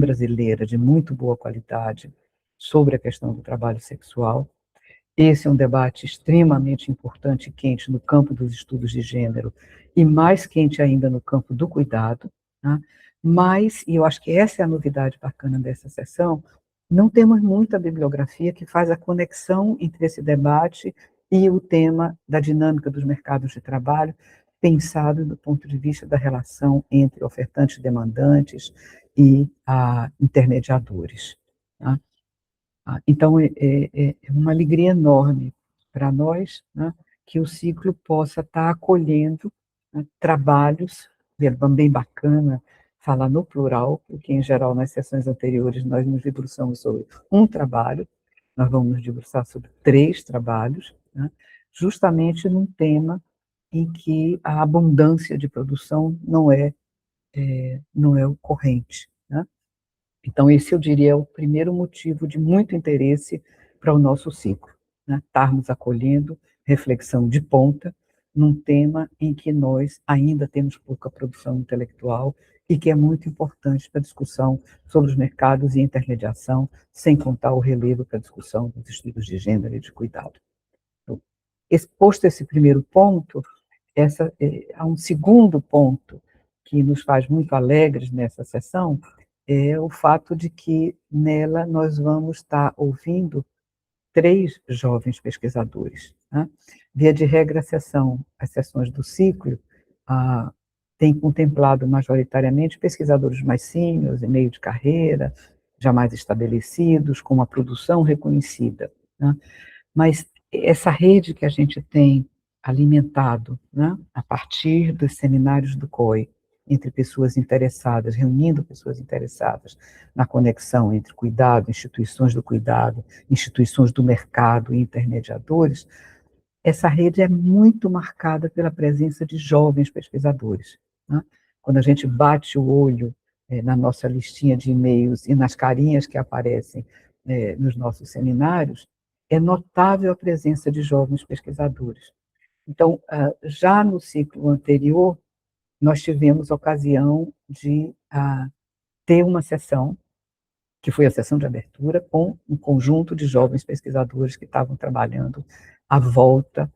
brasileira de muito boa qualidade sobre a questão do trabalho sexual. Esse é um debate extremamente importante e quente no campo dos estudos de gênero, e mais quente ainda no campo do cuidado, tá? Mas, e eu acho que essa é a novidade bacana dessa sessão, não temos muita bibliografia que faz a conexão entre esse debate e o tema da dinâmica dos mercados de trabalho, pensado do ponto de vista da relação entre ofertantes e demandantes e intermediadores. Tá? Então, é uma alegria enorme para nós, né, que o ciclo possa estar acolhendo, né, trabalhos, bem bacana falar no plural, porque, em geral, nas sessões anteriores, nós nos debruçamos sobre um trabalho, nós vamos nos debruçar sobre 3 trabalhos, né, justamente num tema em que a abundância de produção não é ocorrente, né? Então, esse, eu diria, é o primeiro motivo de muito interesse para o nosso ciclo, né? Estarmos acolhendo reflexão de ponta num tema em que nós ainda temos pouca produção intelectual e que é muito importante para a discussão sobre os mercados e intermediação, sem contar o relevo para a discussão dos estudos de gênero e de cuidado. Então, posto esse primeiro ponto, há um segundo ponto que nos faz muito alegres nessa sessão, é o fato de que nela nós vamos estar ouvindo 3 jovens pesquisadores, né? Via de regra, as sessões do ciclo têm contemplado majoritariamente pesquisadores mais sêniores, em meio de carreira, já mais estabelecidos, com uma produção reconhecida, né? Mas essa rede que a gente tem alimentado, né, a partir dos seminários do COI, entre pessoas interessadas, reunindo pessoas interessadas na conexão entre cuidado, instituições do cuidado, instituições do mercado e intermediadores, essa rede é muito marcada pela presença de jovens pesquisadores, né? Quando a gente bate o olho na nossa listinha de e-mails e nas carinhas que aparecem nos nossos seminários, é notável a presença de jovens pesquisadores. Então, já no ciclo anterior, nós tivemos a ocasião de ter uma sessão, que foi a sessão de abertura, com um conjunto de jovens pesquisadores que estavam trabalhando à volta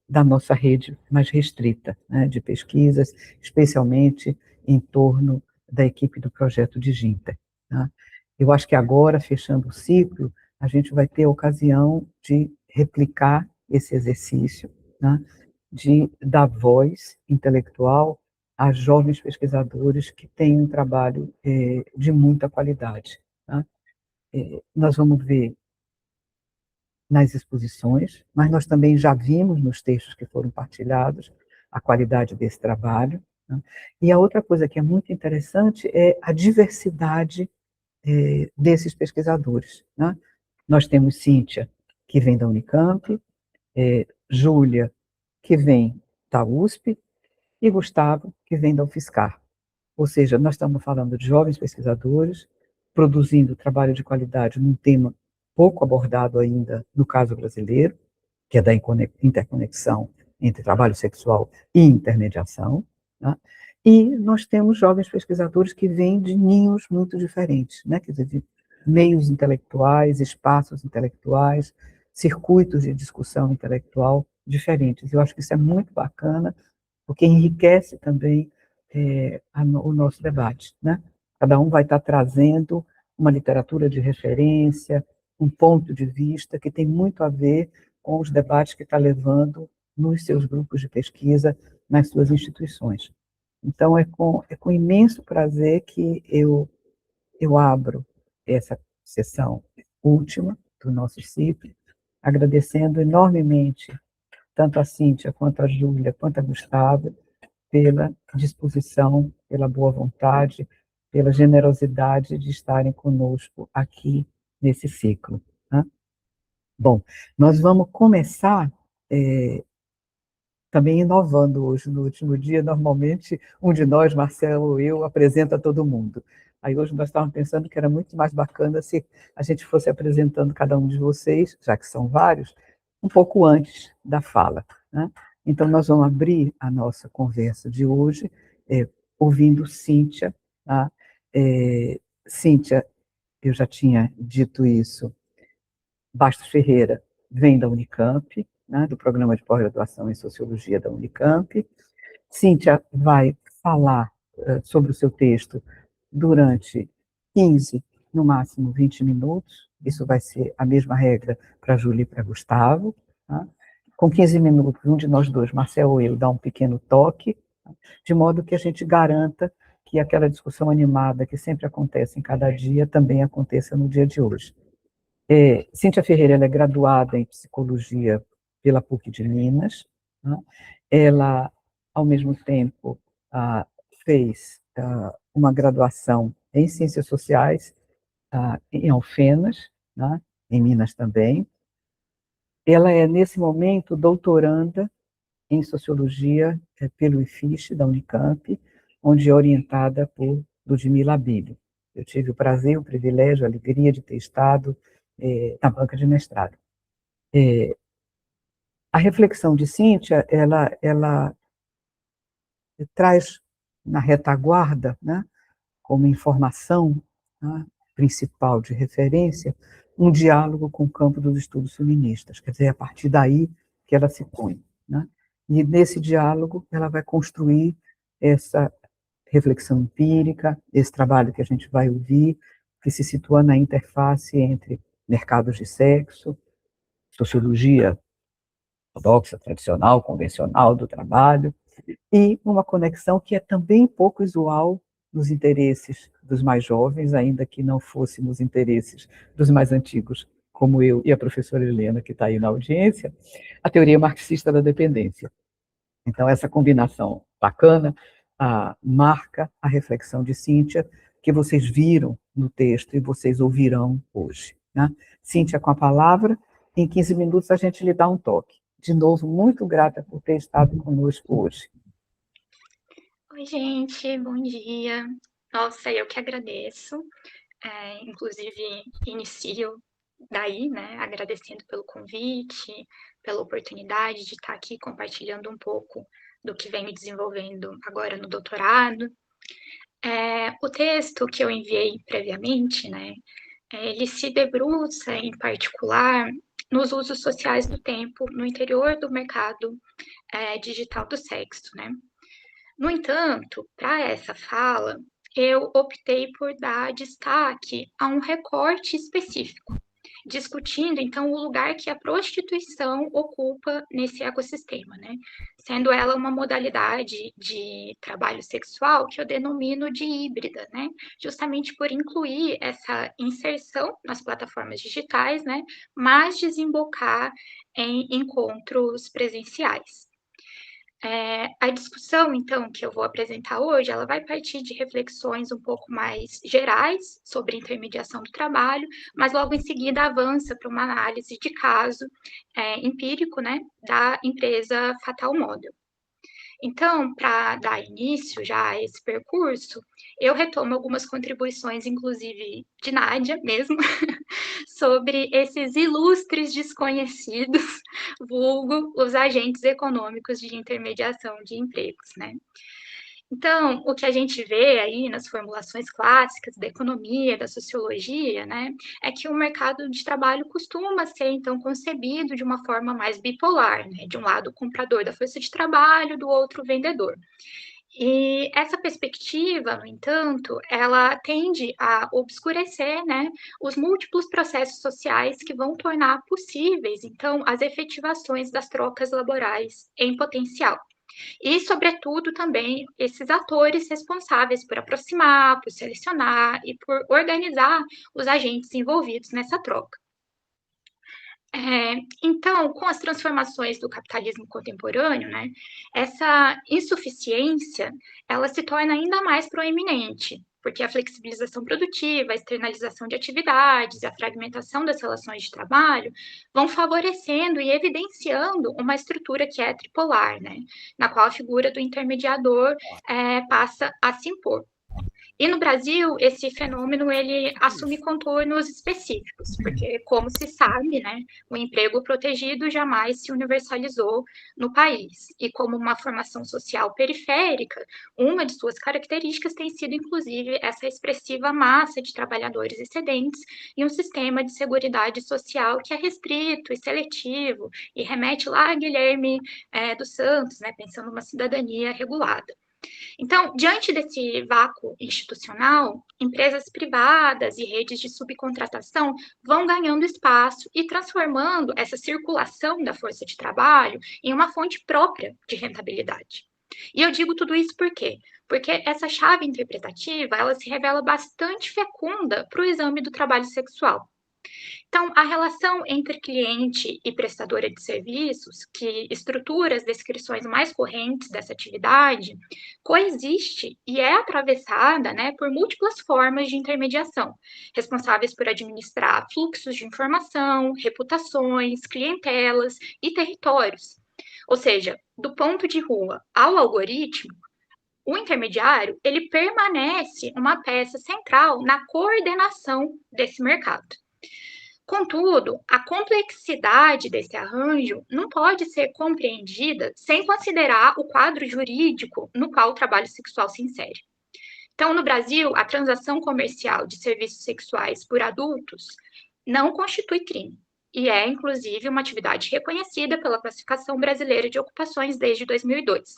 da nossa rede mais restrita, né, de pesquisas, especialmente em torno da equipe do projeto de Ginter, né? Eu acho que agora, fechando o ciclo, a gente vai ter a ocasião de replicar esse exercício, né, de dar voz intelectual a jovens pesquisadores que têm um trabalho de muita qualidade, tá? Nós vamos ver nas exposições, mas nós também já vimos nos textos que foram partilhados a qualidade desse trabalho, né? E a outra coisa que é muito interessante é a diversidade desses pesquisadores, né? Nós temos Cíntia, que vem da Unicamp, Júlia, que vem da USP, e Gustavo, que vem da UFSCar. Ou seja, nós estamos falando de jovens pesquisadores produzindo trabalho de qualidade num tema pouco abordado ainda no caso brasileiro, que é da interconexão entre trabalho sexual e intermediação, né? E nós temos jovens pesquisadores que vêm de ninhos muito diferentes, né? Quer dizer, de meios intelectuais, espaços intelectuais, circuitos de discussão intelectual diferentes. Eu acho que isso é muito bacana, porque enriquece também o nosso debate, né? Cada um vai estar trazendo uma literatura de referência, um ponto de vista que tem muito a ver com os debates que está levando nos seus grupos de pesquisa, nas suas instituições. Então, é com imenso prazer que eu abro essa sessão última do nosso ciclo, agradecendo enormemente tanto a Cíntia, quanto a Júlia, quanto a Gustavo, pela disposição, pela boa vontade, pela generosidade de estarem conosco aqui nesse ciclo, né? Bom, nós vamos começar também inovando hoje, no último dia. Normalmente, um de nós, Marcelo ou eu, apresenta todo mundo. Aí hoje nós estávamos pensando que era muito mais bacana se a gente fosse apresentando cada um de vocês, já que são vários, um pouco antes da fala, né? Então, nós vamos abrir a nossa conversa de hoje ouvindo Cíntia, tá? Cíntia, eu já tinha dito isso, Bastos Ferreira vem da Unicamp, né, do programa de pós-graduação em Sociologia da Unicamp. Cíntia vai falar sobre o seu texto durante 15, no máximo 20 minutos. Isso vai ser a mesma regra para a Júlia e para Gustavo. Tá? Com 15 minutos, um de nós dois, Marcel ou eu, dá um pequeno toque, tá? De modo que a gente garanta que aquela discussão animada que sempre acontece em cada dia também aconteça no dia de hoje. Cíntia Ferreira, ela é graduada em psicologia pela PUC de Minas. Né? Ela, ao mesmo tempo, fez uma graduação em ciências sociais em Alfenas, né? Em Minas também. Ela é, nesse momento, doutoranda em sociologia pelo IFISH, da Unicamp, onde é orientada por Ludmila Bilho. Eu tive o prazer, o privilégio, a alegria de ter estado na banca de mestrado. A reflexão de Cíntia, ela traz na retaguarda, né, como informação, né, principal de referência, um diálogo com o campo dos estudos feministas, quer dizer, é a partir daí que ela se põe. Né? E nesse diálogo ela vai construir essa reflexão empírica, esse trabalho que a gente vai ouvir, que se situa na interface entre mercados de sexo, sociologia ortodoxa, tradicional, convencional do trabalho, e uma conexão que é também pouco usual nos interesses dos mais jovens, ainda que não fosse nos interesses dos mais antigos, como eu e a professora Helena, que está aí na audiência, a teoria marxista da dependência. Então, essa combinação bacana marca a reflexão de Cíntia, que vocês viram no texto e vocês ouvirão hoje. Né? Cíntia, com a palavra, em 15 minutos a gente lhe dá um toque. De novo, muito grata por ter estado conosco hoje. Oi, gente, bom dia. Nossa, eu que agradeço. Inclusive, inicio daí, né, agradecendo pelo convite, pela oportunidade de estar aqui compartilhando um pouco do que venho desenvolvendo agora no doutorado. O texto que eu enviei previamente, né, ele se debruça, em particular, nos usos sociais do tempo no interior do mercado digital do sexo, né? No entanto, para essa fala, eu optei por dar destaque a um recorte específico, discutindo então o lugar que a prostituição ocupa nesse ecossistema, né? Sendo ela uma modalidade de trabalho sexual que eu denomino de híbrida, né? Justamente por incluir essa inserção nas plataformas digitais, né? Mas desembocar em encontros presenciais. A discussão, então, que eu vou apresentar hoje, ela vai partir de reflexões um pouco mais gerais sobre intermediação do trabalho, mas logo em seguida avança para uma análise de caso empírico, né, da empresa Fatal Model. Então, para dar início já a esse percurso, eu retomo algumas contribuições, inclusive de Nádia mesmo, sobre esses ilustres desconhecidos, vulgo os agentes econômicos de intermediação de empregos, né? Então, o que a gente vê aí nas formulações clássicas da economia, da sociologia, né, é que o mercado de trabalho costuma ser, então, concebido de uma forma mais bipolar, né? De um lado, o comprador da força de trabalho, do outro, o vendedor. E essa perspectiva, no entanto, ela tende a obscurecer, né, os múltiplos processos sociais que vão tornar possíveis, então, as efetivações das trocas laborais em potencial. E, sobretudo, também esses atores responsáveis por aproximar, por selecionar e por organizar os agentes envolvidos nessa troca. Então, com as transformações do capitalismo contemporâneo, né, essa insuficiência ela se torna ainda mais proeminente, porque a flexibilização produtiva, a externalização de atividades, a fragmentação das relações de trabalho vão favorecendo e evidenciando uma estrutura que é tripolar, né, na qual a figura do intermediador passa a se impor. E no Brasil, esse fenômeno ele assume contornos específicos, porque, como se sabe, né, o emprego protegido jamais se universalizou no país. E como uma formação social periférica, uma de suas características tem sido, inclusive, essa expressiva massa de trabalhadores excedentes e um sistema de seguridade social que é restrito e seletivo e remete lá a Guilherme dos Santos, né, pensando numa cidadania regulada. Então, diante desse vácuo institucional, empresas privadas e redes de subcontratação vão ganhando espaço e transformando essa circulação da força de trabalho em uma fonte própria de rentabilidade. E eu digo tudo isso por quê? Porque essa chave interpretativa, ela se revela bastante fecunda para o exame do trabalho sexual. Então, a relação entre cliente e prestadora de serviços, que estrutura as descrições mais correntes dessa atividade, coexiste e é atravessada, né, por múltiplas formas de intermediação, responsáveis por administrar fluxos de informação, reputações, clientelas e territórios. Ou seja, do ponto de rua ao algoritmo, o intermediário, ele permanece uma peça central na coordenação desse mercado. Contudo, a complexidade desse arranjo não pode ser compreendida sem considerar o quadro jurídico no qual o trabalho sexual se insere. Então, no Brasil, a transação comercial de serviços sexuais por adultos não constitui crime e é, inclusive, uma atividade reconhecida pela Classificação Brasileira de Ocupações desde 2002.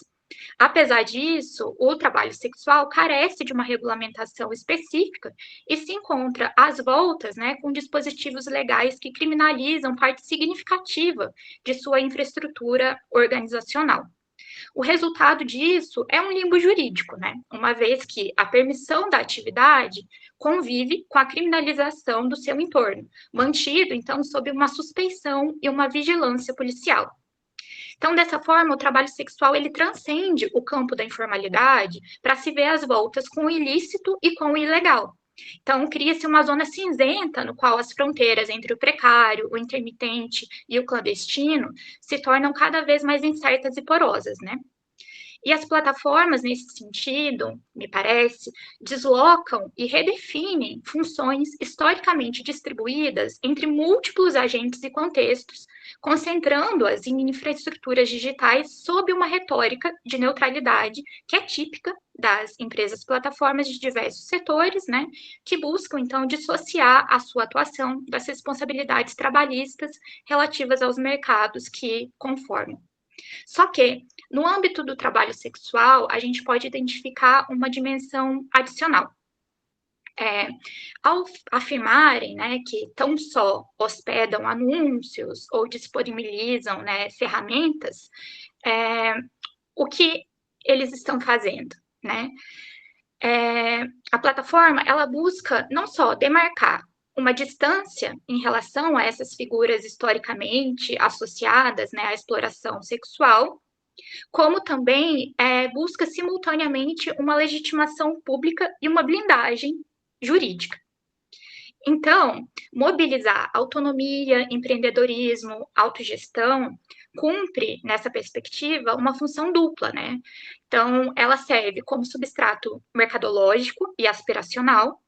Apesar disso, o trabalho sexual carece de uma regulamentação específica e se encontra às voltas, né, com dispositivos legais que criminalizam parte significativa de sua infraestrutura organizacional. O resultado disso é um limbo jurídico, né, uma vez que a permissão da atividade convive com a criminalização do seu entorno, mantido, então, sob uma suspeição e uma vigilância policial. Então, dessa forma, o trabalho sexual ele transcende o campo da informalidade para se ver às voltas com o ilícito e com o ilegal. Então, cria-se uma zona cinzenta no qual as fronteiras entre o precário, o intermitente e o clandestino se tornam cada vez mais incertas e porosas, né? E as plataformas, nesse sentido, me parece, deslocam e redefinem funções historicamente distribuídas entre múltiplos agentes e contextos, concentrando-as em infraestruturas digitais sob uma retórica de neutralidade que é típica das empresas plataformas de diversos setores, né, que buscam, então, dissociar a sua atuação das responsabilidades trabalhistas relativas aos mercados que conformam. Só que, no âmbito do trabalho sexual, a gente pode identificar uma dimensão adicional. Ao afirmarem, né, que tão só hospedam anúncios ou disponibilizam, né, ferramentas, o que eles estão fazendo, né? A plataforma, ela busca não só demarcar uma distância em relação a essas figuras historicamente associadas, né, à exploração sexual, como também busca simultaneamente uma legitimação pública e uma blindagem jurídica. Então, mobilizar autonomia, empreendedorismo, autogestão, cumpre, nessa perspectiva, uma função dupla, né? Então, ela serve como substrato mercadológico e aspiracional,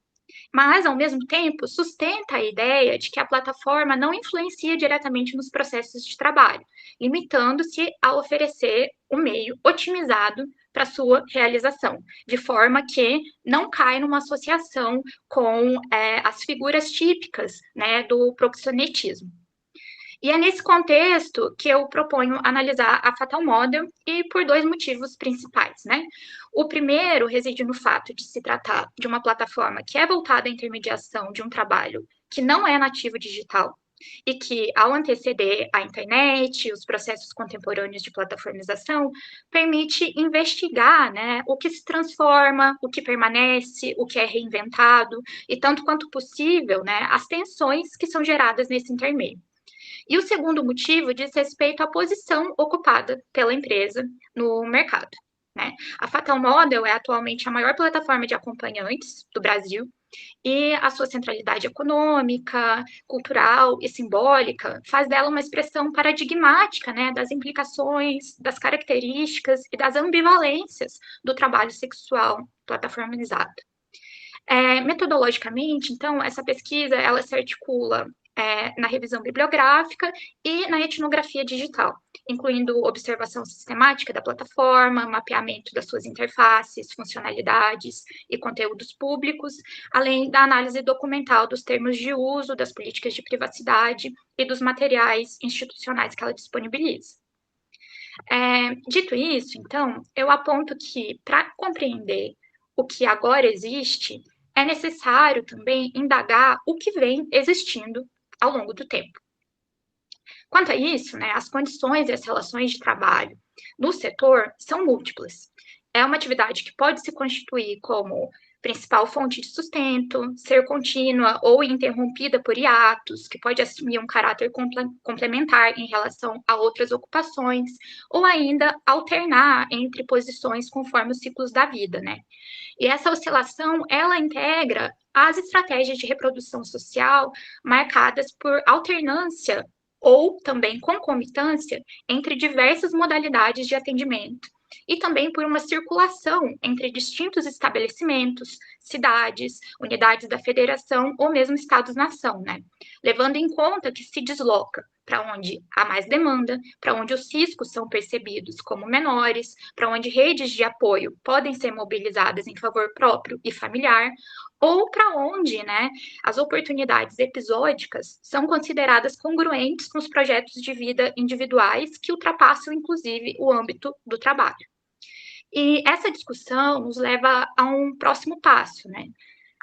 mas, ao mesmo tempo, sustenta a ideia de que a plataforma não influencia diretamente nos processos de trabalho, limitando-se a oferecer um meio otimizado para sua realização, de forma que não cai numa associação com as figuras típicas, né, do proxenetismo. E é nesse contexto que eu proponho analisar a Fatal Model e por dois motivos principais, né? O primeiro reside no fato de se tratar de uma plataforma que é voltada à intermediação de um trabalho que não é nativo digital e que, ao anteceder a internet, os processos contemporâneos de plataformização, permite investigar, né, o que se transforma, o que permanece, o que é reinventado e, tanto quanto possível, né, as tensões que são geradas nesse intermeio. E o segundo motivo diz respeito à posição ocupada pela empresa no mercado, né? A Fatal Model é atualmente a maior plataforma de acompanhantes do Brasil e a sua centralidade econômica, cultural e simbólica faz dela uma expressão paradigmática, né, das implicações, das características e das ambivalências do trabalho sexual plataformizado. Metodologicamente, então, essa pesquisa ela se articula na revisão bibliográfica e na etnografia digital, incluindo observação sistemática da plataforma, mapeamento das suas interfaces, funcionalidades e conteúdos públicos, além da análise documental dos termos de uso, das políticas de privacidade e dos materiais institucionais que ela disponibiliza. Dito isso, então, eu aponto que, para compreender o que agora existe, é necessário também indagar o que vem existindo ao longo do tempo. Quanto a isso, né, as condições e as relações de trabalho no setor são múltiplas. É uma atividade que pode se constituir como principal fonte de sustento, ser contínua ou interrompida por hiatos, que pode assumir um caráter complementar em relação a outras ocupações, ou ainda alternar entre posições conforme os ciclos da vida, né? E essa oscilação, ela integra as estratégias de reprodução social marcadas por alternância ou também concomitância entre diversas modalidades de atendimento e também por uma circulação entre distintos estabelecimentos, cidades, unidades da federação ou mesmo estados-nação, né? Levando em conta que se desloca para onde há mais demanda, para onde os riscos são percebidos como menores, para onde redes de apoio podem ser mobilizadas em favor próprio e familiar, ou para onde, né, as oportunidades episódicas são consideradas congruentes com os projetos de vida individuais que ultrapassam, inclusive, o âmbito do trabalho. E essa discussão nos leva a um próximo passo, né?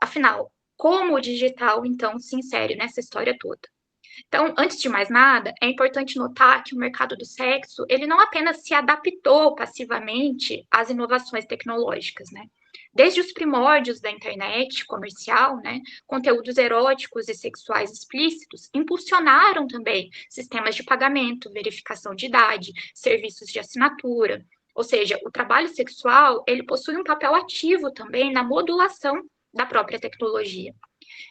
Afinal, como o digital, então, se insere nessa história toda? Então, antes de mais nada, é importante notar que o mercado do sexo, ele não apenas se adaptou passivamente às inovações tecnológicas, né? Desde os primórdios da internet comercial, né, conteúdos eróticos e sexuais explícitos impulsionaram também sistemas de pagamento, verificação de idade, serviços de assinatura. Ou seja, o trabalho sexual, ele possui um papel ativo também na modulação da própria tecnologia.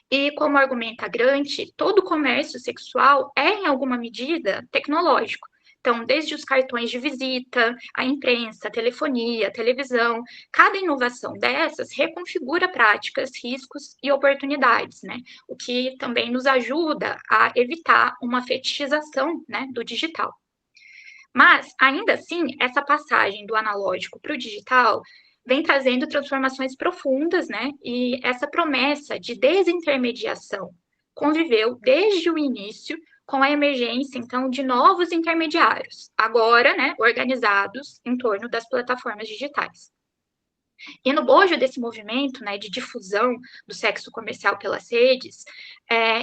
E, como argumenta Grant, todo comércio sexual é, em alguma medida, tecnológico. Então, desde os cartões de visita, a imprensa, a telefonia, a televisão, cada inovação dessas reconfigura práticas, riscos e oportunidades, né? O que também nos ajuda a evitar uma fetichização, né, do digital. Mas, ainda assim, essa passagem do analógico para o digital vem trazendo transformações profundas, né? E essa promessa de desintermediação conviveu desde o início com a emergência, então, de novos intermediários, agora, né, organizados em torno das plataformas digitais. E no bojo desse movimento, né, de difusão do sexo comercial pelas redes,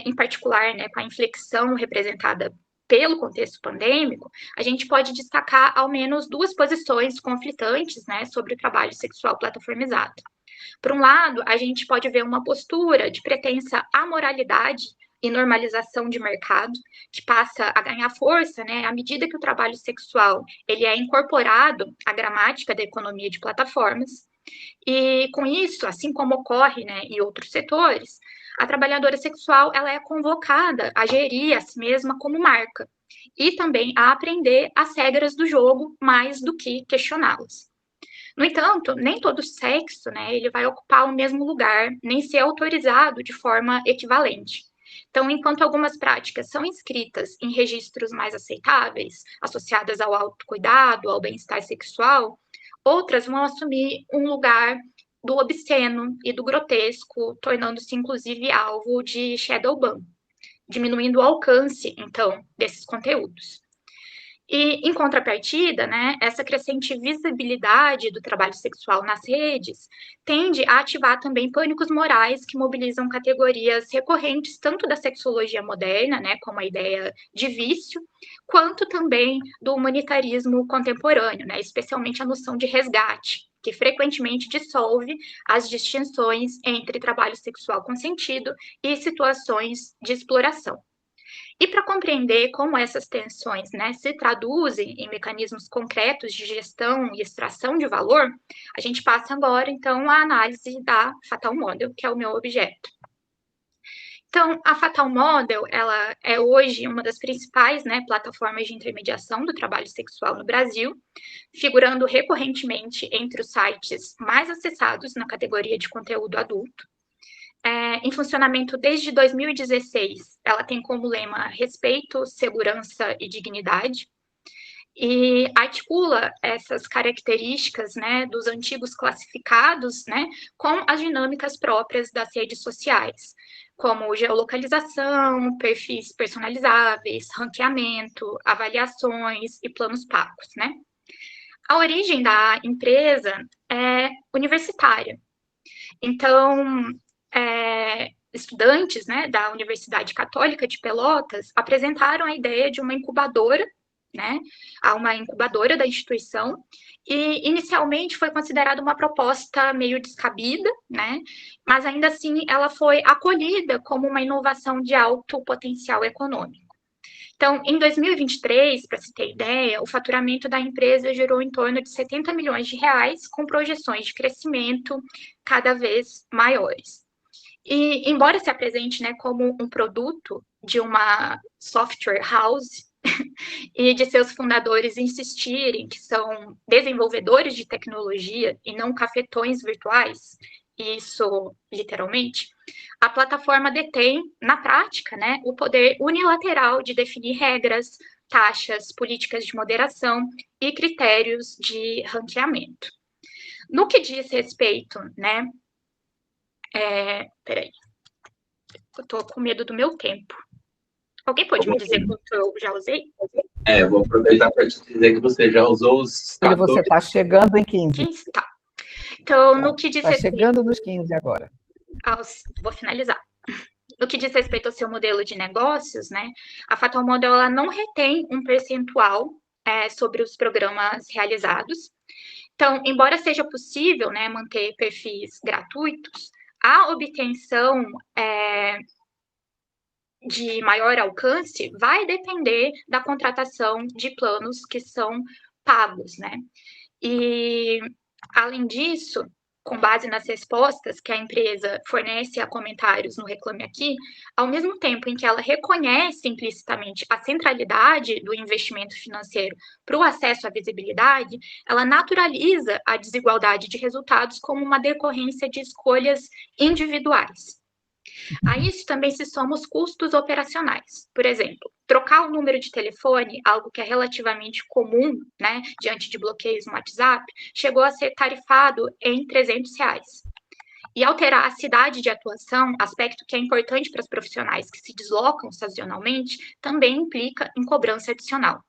em particular, né, com a inflexão representada pelo contexto pandêmico, a gente pode destacar ao menos duas posições conflitantes, né, sobre o trabalho sexual plataformizado. Por um lado, a gente pode ver uma postura de pretensa amoralidade e normalização de mercado, que passa a ganhar força, né, à medida que o trabalho sexual ele é incorporado à gramática da economia de plataformas. E com isso, assim como ocorre, né, em outros setores, a trabalhadora sexual ela é convocada a gerir a si mesma como marca e também a aprender as regras do jogo mais do que questioná-las. No entanto, nem todo sexo, né, ele vai ocupar o mesmo lugar, nem ser autorizado de forma equivalente. Então, enquanto algumas práticas são inscritas em registros mais aceitáveis, associadas ao autocuidado, ao bem-estar sexual, outras vão assumir um lugar do obsceno e do grotesco, tornando-se inclusive alvo de shadow ban, diminuindo o alcance, então, desses conteúdos. E, em contrapartida, né, essa crescente visibilidade do trabalho sexual nas redes tende a ativar também pânicos morais que mobilizam categorias recorrentes tanto da sexologia moderna, né, como a ideia de vício, quanto também do humanitarismo contemporâneo, né, especialmente a noção de resgate, que frequentemente dissolve as distinções entre trabalho sexual consentido e situações de exploração. E para compreender como essas tensões, né, se traduzem em mecanismos concretos de gestão e extração de valor, a gente passa agora, então, à análise da Fatal Model, que é o meu objeto. Então, a Fatal Model, ela é hoje uma das principais, né, plataformas de intermediação do trabalho sexual no Brasil, figurando recorrentemente entre os sites mais acessados na categoria de conteúdo adulto. em funcionamento desde 2016. Ela tem como lema respeito, segurança e dignidade, e articula essas características, né, dos antigos classificados, né, com as dinâmicas próprias das redes sociais, como geolocalização, perfis personalizáveis, ranqueamento, avaliações e planos pagos, né. A origem da empresa é universitária. Então, estudantes, né, da Universidade Católica de Pelotas apresentaram a ideia de uma incubadora, né, a uma incubadora da instituição, e inicialmente foi considerada uma proposta meio descabida, né, mas ainda assim ela foi acolhida como uma inovação de alto potencial econômico. Então, em 2023, para se ter ideia, o faturamento da empresa gerou em torno de 70 milhões de reais, com projeções de crescimento cada vez maiores. E, embora se apresente, né, como um produto de uma software house e de seus fundadores insistirem que são desenvolvedores de tecnologia e não cafetões virtuais, isso literalmente, a plataforma detém, na prática, né, o poder unilateral de definir regras, taxas, políticas de moderação e critérios de ranqueamento. No que diz respeito, né, peraí, eu tô com medo do meu tempo. Alguém pode me dizer quanto eu já usei? Eu vou aproveitar para te dizer que você já usou os 14. Você está chegando em 15. 15? Tá. Então, no que diz respeito... Está chegando nos 15 agora. Vou finalizar. No que diz respeito ao seu modelo de negócios, né, a Fatal Model ela não retém um percentual sobre os programas realizados. Então, embora seja possível, né, manter perfis gratuitos, a obtenção de maior alcance vai depender da contratação de planos que são pagos, né? E, além disso, com base nas respostas que a empresa fornece a comentários no Reclame Aqui, ao mesmo tempo em que ela reconhece implicitamente a centralidade do investimento financeiro para o acesso à visibilidade, ela naturaliza a desigualdade de resultados como uma decorrência de escolhas individuais. A isso também se somam os custos operacionais. Por exemplo, trocar o número de telefone, algo que é relativamente comum, né, diante de bloqueios no WhatsApp, chegou a ser tarifado em R$300. E alterar a cidade de atuação, aspecto que é importante para os profissionais que se deslocam sazonalmente, também implica em cobrança adicional.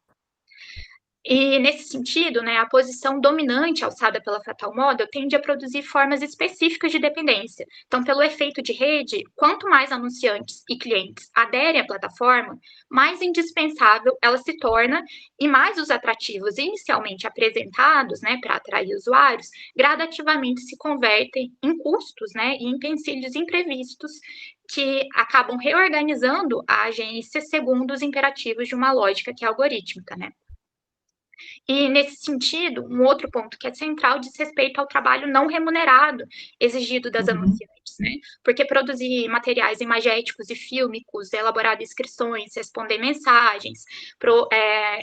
E, nesse sentido, né, a posição dominante alçada pela Fatal Model tende a produzir formas específicas de dependência. Então, pelo efeito de rede, quanto mais anunciantes e clientes aderem à plataforma, mais indispensável ela se torna e mais os atrativos inicialmente apresentados, né, para atrair usuários, gradativamente se convertem em custos, né, e em empecilhos imprevistos que acabam reorganizando a agência segundo os imperativos de uma lógica que é algorítmica, né? E, nesse sentido, um outro ponto que é central diz respeito ao trabalho não remunerado exigido das anunciantes, né? Porque produzir materiais imagéticos e fílmicos, elaborar inscrições, responder mensagens,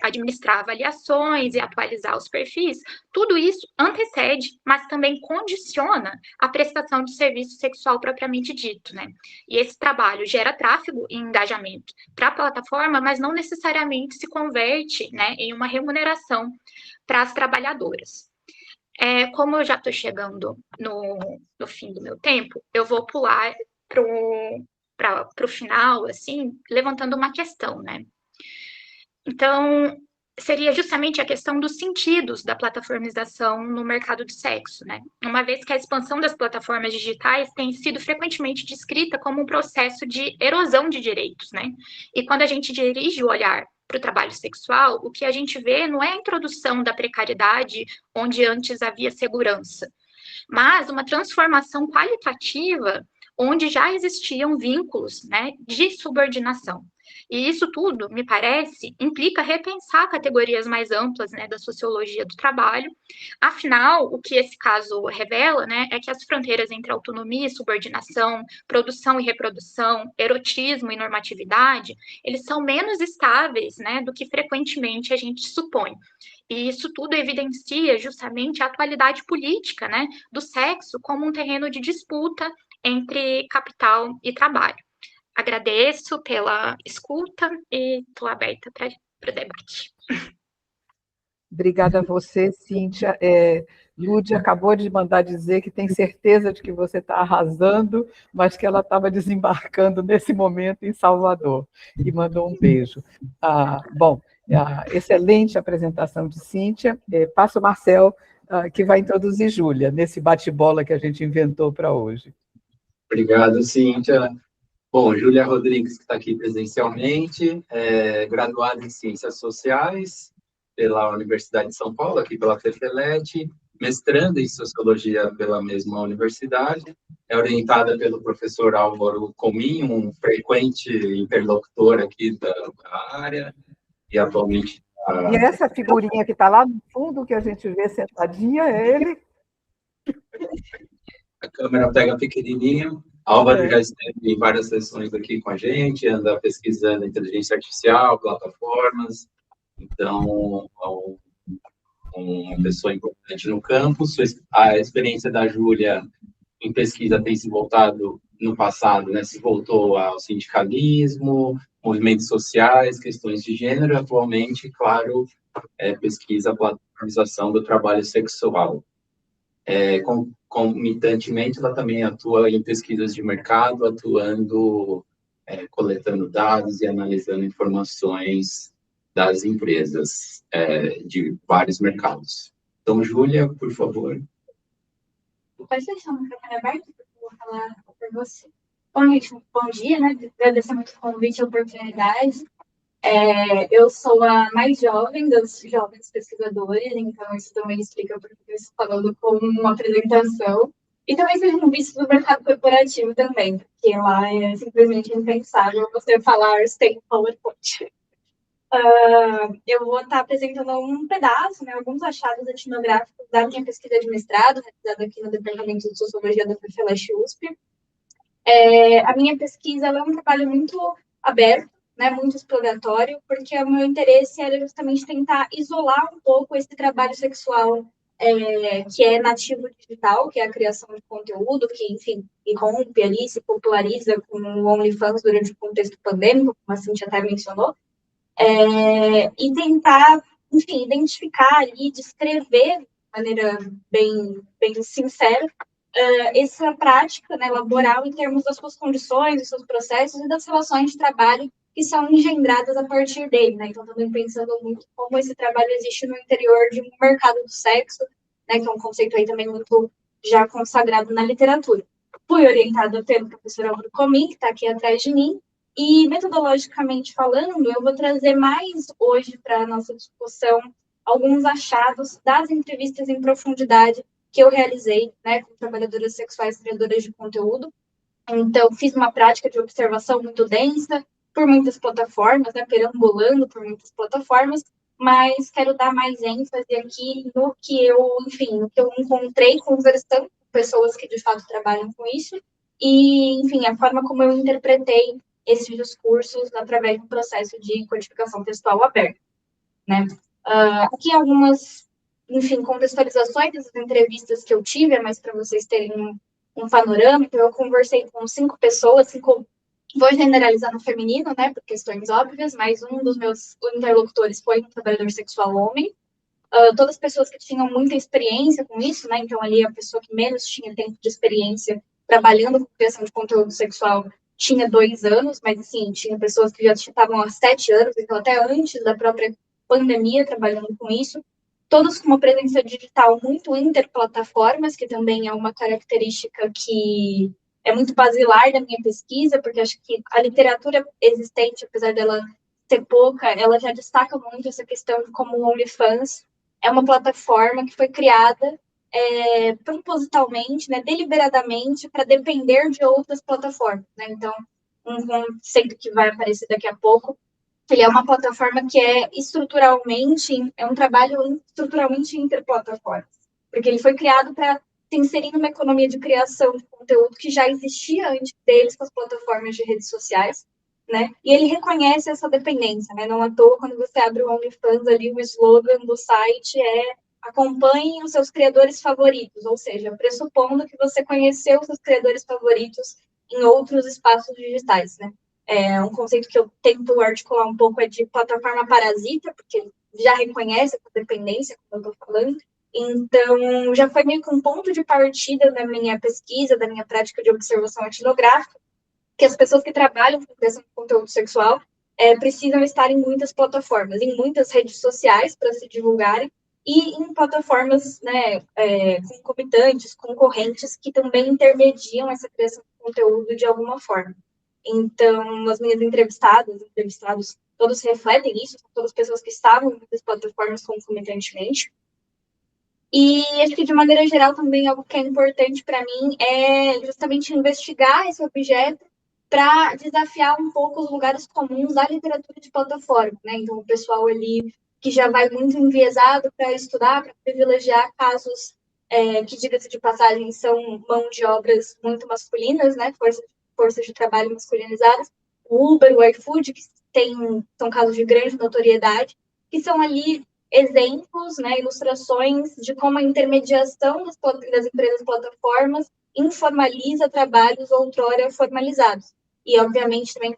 administrar avaliações e atualizar os perfis, tudo isso antecede, mas também condiciona a prestação de serviço sexual propriamente dito, né? E esse trabalho gera tráfego e engajamento para a plataforma, mas não necessariamente se converte, né, em uma remuneração para as trabalhadoras. Como eu já estou chegando no fim do meu tempo, eu vou pular para o final, assim, levantando uma questão, né? Então, seria justamente a questão dos sentidos da plataformização no mercado de sexo, né? Uma vez que a expansão das plataformas digitais tem sido frequentemente descrita como um processo de erosão de direitos, né? E quando a gente dirige o olhar para o trabalho sexual, o que a gente vê não é a introdução da precariedade onde antes havia segurança, mas uma transformação qualitativa onde já existiam vínculos, né, de subordinação. E isso tudo, me parece, implica repensar categorias mais amplas, né, da sociologia do trabalho. Afinal, o que esse caso revela, né, é que as fronteiras entre autonomia e subordinação, produção e reprodução, erotismo e normatividade, eles são menos estáveis, né, do que frequentemente a gente supõe. E isso tudo evidencia justamente a atualidade política, né, do sexo como um terreno de disputa entre capital e trabalho. Agradeço pela escuta e estou aberta para o debate. Obrigada a você, Cíntia. Lúdia acabou de mandar dizer que tem certeza de que você está arrasando, mas que ela estava desembarcando nesse momento em Salvador, e mandou um beijo. Bom, excelente apresentação de Cíntia. Passo o Marcel, que vai introduzir Júlia, nesse bate-bola que a gente inventou para hoje. Obrigado, Cíntia. Bom, Júlia Rodrigues, que está aqui presencialmente, graduada em Ciências Sociais pela Universidade de São Paulo, aqui pela FEFELET, mestranda em Sociologia pela mesma universidade, é orientada pelo professor Álvaro Comim, um frequente interlocutor aqui da área, e atualmente... E essa figurinha que está lá no fundo, que a gente vê sentadinha, é ele? A câmera pega pequenininho. Álvaro já esteve em várias sessões aqui com a gente, anda pesquisando inteligência artificial, plataformas, então é uma pessoa importante no campo. A experiência da Júlia em pesquisa tem se voltado, no passado, né, se voltou ao sindicalismo, movimentos sociais, questões de gênero, atualmente, claro, pesquisa a platformização do trabalho sexual. Concomitantemente, ela também atua em pesquisas de mercado, atuando, coletando dados e analisando informações das empresas de vários mercados. Então, Júlia, por favor. Pode deixar o microfone aberto, porque eu vou falar por você. Bom, gente, bom dia, né? Agradecer muito o convite e a oportunidade. Eu sou a mais jovem dos jovens pesquisadores, então isso também explica porque eu estou falando como uma apresentação. E também seja um visto do mercado corporativo também, porque lá é simplesmente impensável você falar sem PowerPoint. Eu vou estar apresentando um pedaço, né, alguns achados etnográficos da minha pesquisa de mestrado, realizada aqui no Departamento de Sociologia da FEFELESH-USP. A minha pesquisa é um trabalho muito aberto, né, muito exploratório, porque o meu interesse era justamente tentar isolar um pouco esse trabalho sexual que é nativo digital, que é a criação de conteúdo, que, enfim, irrompe ali, se populariza com o OnlyFans durante o contexto pandêmico, como a Cintia até mencionou, e tentar, enfim, identificar ali, descrever de maneira bem sincera essa prática, né, laboral em termos das suas condições, dos seus processos e das relações de trabalho que são engendradas a partir dele, né? Então, também pensando muito como esse trabalho existe no interior de um mercado do sexo, né, que é um conceito aí também muito já consagrado na literatura. Fui orientada pelo professor Álvaro Comim, que está aqui atrás de mim, e, metodologicamente falando, eu vou trazer mais hoje para a nossa discussão alguns achados das entrevistas em profundidade que eu realizei, né, com trabalhadoras sexuais criadoras de conteúdo. Então, fiz uma prática de observação muito densa por muitas plataformas, né, perambulando por muitas plataformas, mas quero dar mais ênfase aqui no que eu, enfim, no que eu encontrei conversando com pessoas que de fato trabalham com isso e, enfim, a forma como eu interpretei esses discursos através do processo de codificação textual aberto, né? Aqui algumas, enfim, contextualizações das entrevistas que eu tive, mas para vocês terem um panorama. Então, eu conversei com 5 pessoas, vou generalizar no feminino, né, por questões óbvias, mas um dos meus interlocutores foi um trabalhador sexual homem. Todas as pessoas que tinham muita experiência com isso, né, então ali a pessoa que menos tinha tempo de experiência trabalhando com criação de conteúdo sexual tinha 2 anos, mas assim, tinha pessoas que já estavam há 7 anos, então até antes da própria pandemia trabalhando com isso, todos com uma presença digital muito interplataformas, que também é uma característica que é muito basilar da minha pesquisa, porque acho que a literatura existente, apesar dela ser pouca, ela já destaca muito essa questão de como o OnlyFans é uma plataforma que foi criada propositalmente, né, deliberadamente, para depender de outras plataformas, né? Então, um conceito que vai aparecer daqui a pouco, ele é uma plataforma que é um trabalho estruturalmente interplataformas, porque ele foi criado para se inserir numa economia de criação de conteúdo que já existia antes deles com as plataformas de redes sociais, né? E ele reconhece essa dependência, né? Não à toa, quando você abre o OnlyFans ali, o slogan do site é acompanhe os seus criadores favoritos, ou seja, pressupondo que você conheceu os seus criadores favoritos em outros espaços digitais, né? Um conceito que eu tento articular um pouco é de plataforma parasita, porque já reconhece a dependência, como eu estou falando. Então, já foi meio que um ponto de partida da minha pesquisa, da minha prática de observação etnográfica, que as pessoas que trabalham com criação de conteúdo sexual precisam estar em muitas plataformas, em muitas redes sociais para se divulgarem, e em plataformas, né, concomitantes, concorrentes, que também intermediam essa criação de conteúdo de alguma forma. Então, as minhas entrevistados, todos refletem isso, são todas pessoas que estavam em muitas plataformas concomitantemente. E acho que, de maneira geral, também algo que é importante para mim é justamente investigar esse objeto para desafiar um pouco os lugares comuns da literatura de plataforma, né? Então, o pessoal ali que já vai muito enviesado para estudar, para privilegiar casos que, diga-se de passagem, são mão de obras muito masculinas, né? Forças de trabalho masculinizadas. O Uber, o iFood, que são casos de grande notoriedade, que são ali exemplos, né, ilustrações de como a intermediação das empresas plataformas informaliza trabalhos outrora formalizados. E, obviamente, também,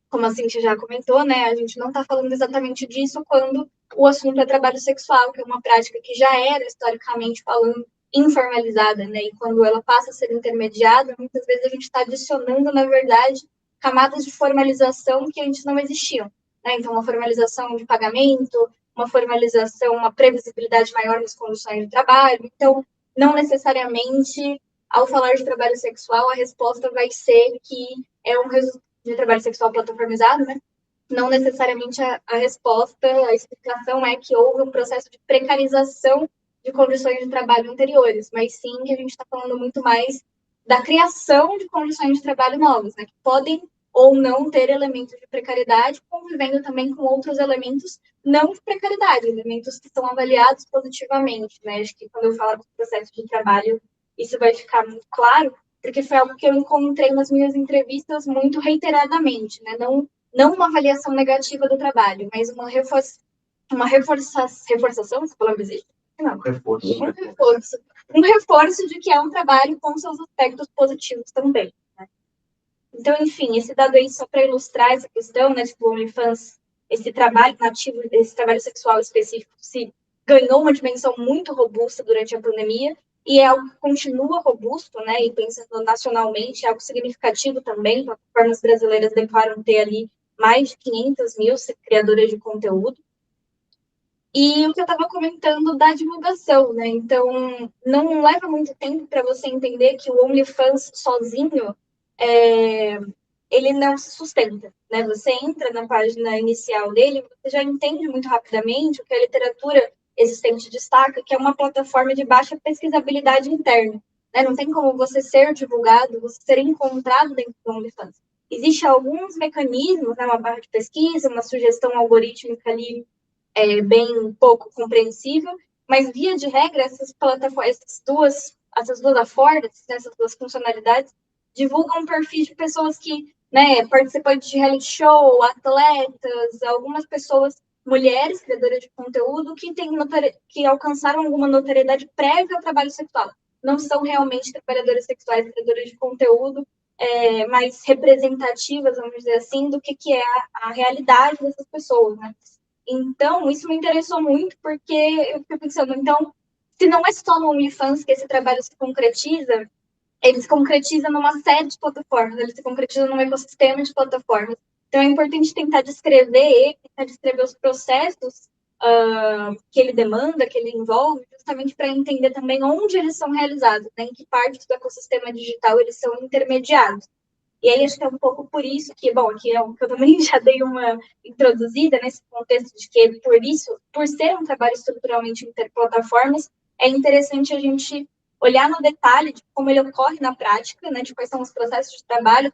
como a Cíntia já comentou, né, a gente não está falando exatamente disso quando o assunto é trabalho sexual, que é uma prática que já era, historicamente falando, informalizada, né, e quando ela passa a ser intermediada, muitas vezes a gente está adicionando, na verdade, camadas de formalização que antes não existiam, né, então uma formalização de pagamento, uma formalização, uma previsibilidade maior nas condições de trabalho, então, não necessariamente, ao falar de trabalho sexual, a resposta vai ser que é um resultado de trabalho sexual plataformizado, né? Não necessariamente a resposta, a explicação é que houve um processo de precarização de condições de trabalho anteriores, mas sim que a gente está falando muito mais da criação de condições de trabalho novas, né? Que podem ou não ter elementos de precariedade, convivendo também com outros elementos não de precariedade, elementos que são avaliados positivamente, né? Acho que quando eu falo do processo de trabalho, isso vai ficar muito claro, porque foi algo que eu encontrei nas minhas entrevistas muito reiteradamente, né? Não uma avaliação negativa do trabalho, mas uma reforçação, essa palavra existe? Não. Um reforço de que é um trabalho com seus aspectos positivos também, né? Então, enfim, esse dado aí só para ilustrar essa questão, né, tipo, o OnlyFans, esse trabalho nativo, esse trabalho sexual específico, se ganhou uma dimensão muito robusta durante a pandemia, e é algo que continua robusto, né, e pensando nacionalmente, é algo significativo também, plataformas brasileiras declaram ter ali mais de 500 mil criadoras de conteúdo. E o que eu estava comentando da divulgação, né, então não leva muito tempo para você entender que o OnlyFans sozinho ele não se sustenta, né? Você entra na página inicial dele, você já entende muito rapidamente o que a literatura existente destaca, que é uma plataforma de baixa pesquisabilidade interna, né? Não tem como você ser divulgado, você ser encontrado dentro do OnlyFans. Existem alguns mecanismos, né? Uma barra de pesquisa, uma sugestão algorítmica ali bem pouco compreensível, mas via de regra essas plataformas, essas duas affordas, essas duas funcionalidades divulgam perfis de pessoas que, né, participantes de reality show, atletas, algumas pessoas, mulheres, criadoras de conteúdo, que alcançaram alguma notoriedade prévia ao trabalho sexual. Não são realmente trabalhadoras sexuais, criadoras de conteúdo, mais representativas, vamos dizer assim, do que é a realidade dessas pessoas, né? Então, isso me interessou muito, porque eu fiquei pensando, então, se não é só no OnlyFans que esse trabalho se concretiza, ele se concretiza numa série de plataformas, ele se concretiza num ecossistema de plataformas. Então, é importante tentar descrever os processos que ele demanda, que ele envolve, justamente para entender também onde eles são realizados, né, em que parte do ecossistema digital eles são intermediados. E aí, acho que é um pouco por isso que, bom, aqui é o que eu também já dei uma introduzida nesse contexto de que, por ser um trabalho estruturalmente interplataformas, é interessante a gente olhar no detalhe de como ele ocorre na prática, né, de quais são os processos de trabalho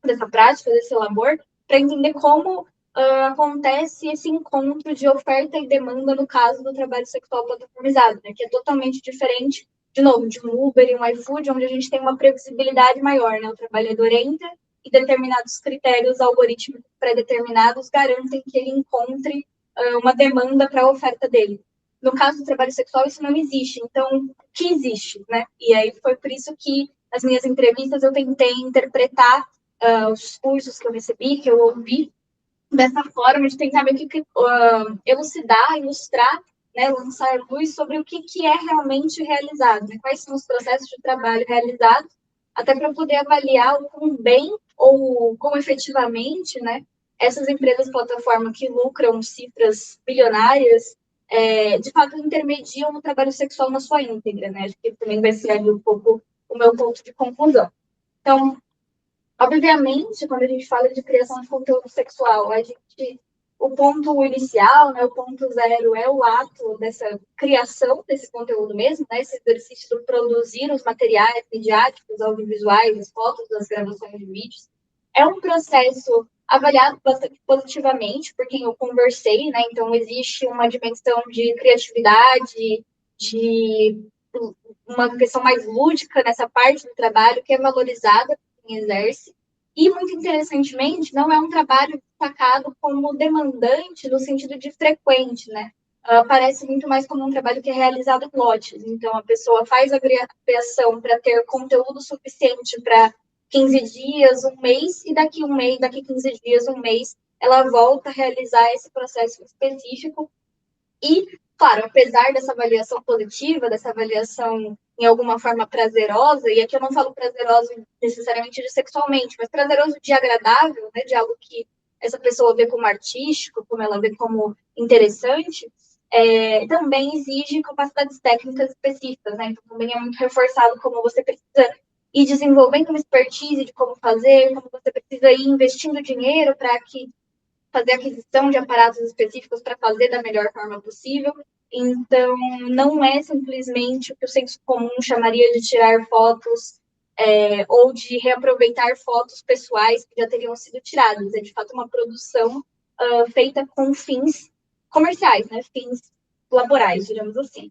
dessa prática, desse labor, para entender como acontece esse encontro de oferta e demanda no caso do trabalho sexual plataformizado, né, que é totalmente diferente, de novo, de um Uber e um iFood, onde a gente tem uma previsibilidade maior, né, o trabalhador entra e determinados critérios algorítmicos pré-determinados garantem que ele encontre uma demanda para a oferta dele. No caso do trabalho sexual, isso não existe. Então, o que existe, né? E aí foi por isso que nas minhas entrevistas eu tentei interpretar os cursos que eu recebi, que eu ouvi, dessa forma de tentar meio que elucidar, ilustrar, né, lançar luz sobre o que é realmente realizado, né? Quais são os processos de trabalho realizados, até para poder avaliar o quão bem ou quão efetivamente, né, essas empresas plataforma que lucram cifras bilionárias, de fato intermediam o trabalho sexual na sua íntegra, né? Acho que também vai ser ali um pouco o meu ponto de conclusão. Então, obviamente, quando a gente fala de criação de conteúdo sexual, o ponto inicial, né, o ponto zero é o ato dessa criação desse conteúdo mesmo, né, esse exercício de produzir os materiais midiáticos, audiovisuais, as fotos das gravações de vídeos. É um processo avaliado bastante positivamente por quem eu conversei, né, então existe uma dimensão de criatividade, de uma questão mais lúdica nessa parte do trabalho que é valorizada por quem exerce. E, muito interessantemente, não é um trabalho destacado como demandante no sentido de frequente, né? Parece muito mais como um trabalho que é realizado em lotes. Então, a pessoa faz a criação para ter conteúdo suficiente para 15 dias, um mês, e daqui um mês, daqui 15 dias, um mês, ela volta a realizar esse processo específico. E, claro, apesar dessa avaliação positiva, dessa avaliação em alguma forma prazerosa, e aqui eu não falo prazeroso necessariamente de sexualmente, mas prazeroso de agradável, né, de algo que essa pessoa vê como artístico, como ela vê como interessante, também exige capacidades técnicas específicas, né? Então também é muito reforçado como você precisa ir desenvolvendo uma expertise de como fazer, como você precisa ir investindo dinheiro para que fazer aquisição de aparatos específicos para fazer da melhor forma possível. Então, não é simplesmente o que o senso comum chamaria de tirar fotos ou de reaproveitar fotos pessoais que já teriam sido tiradas. É, de fato, uma produção feita com fins comerciais, né? Fins laborais, digamos assim.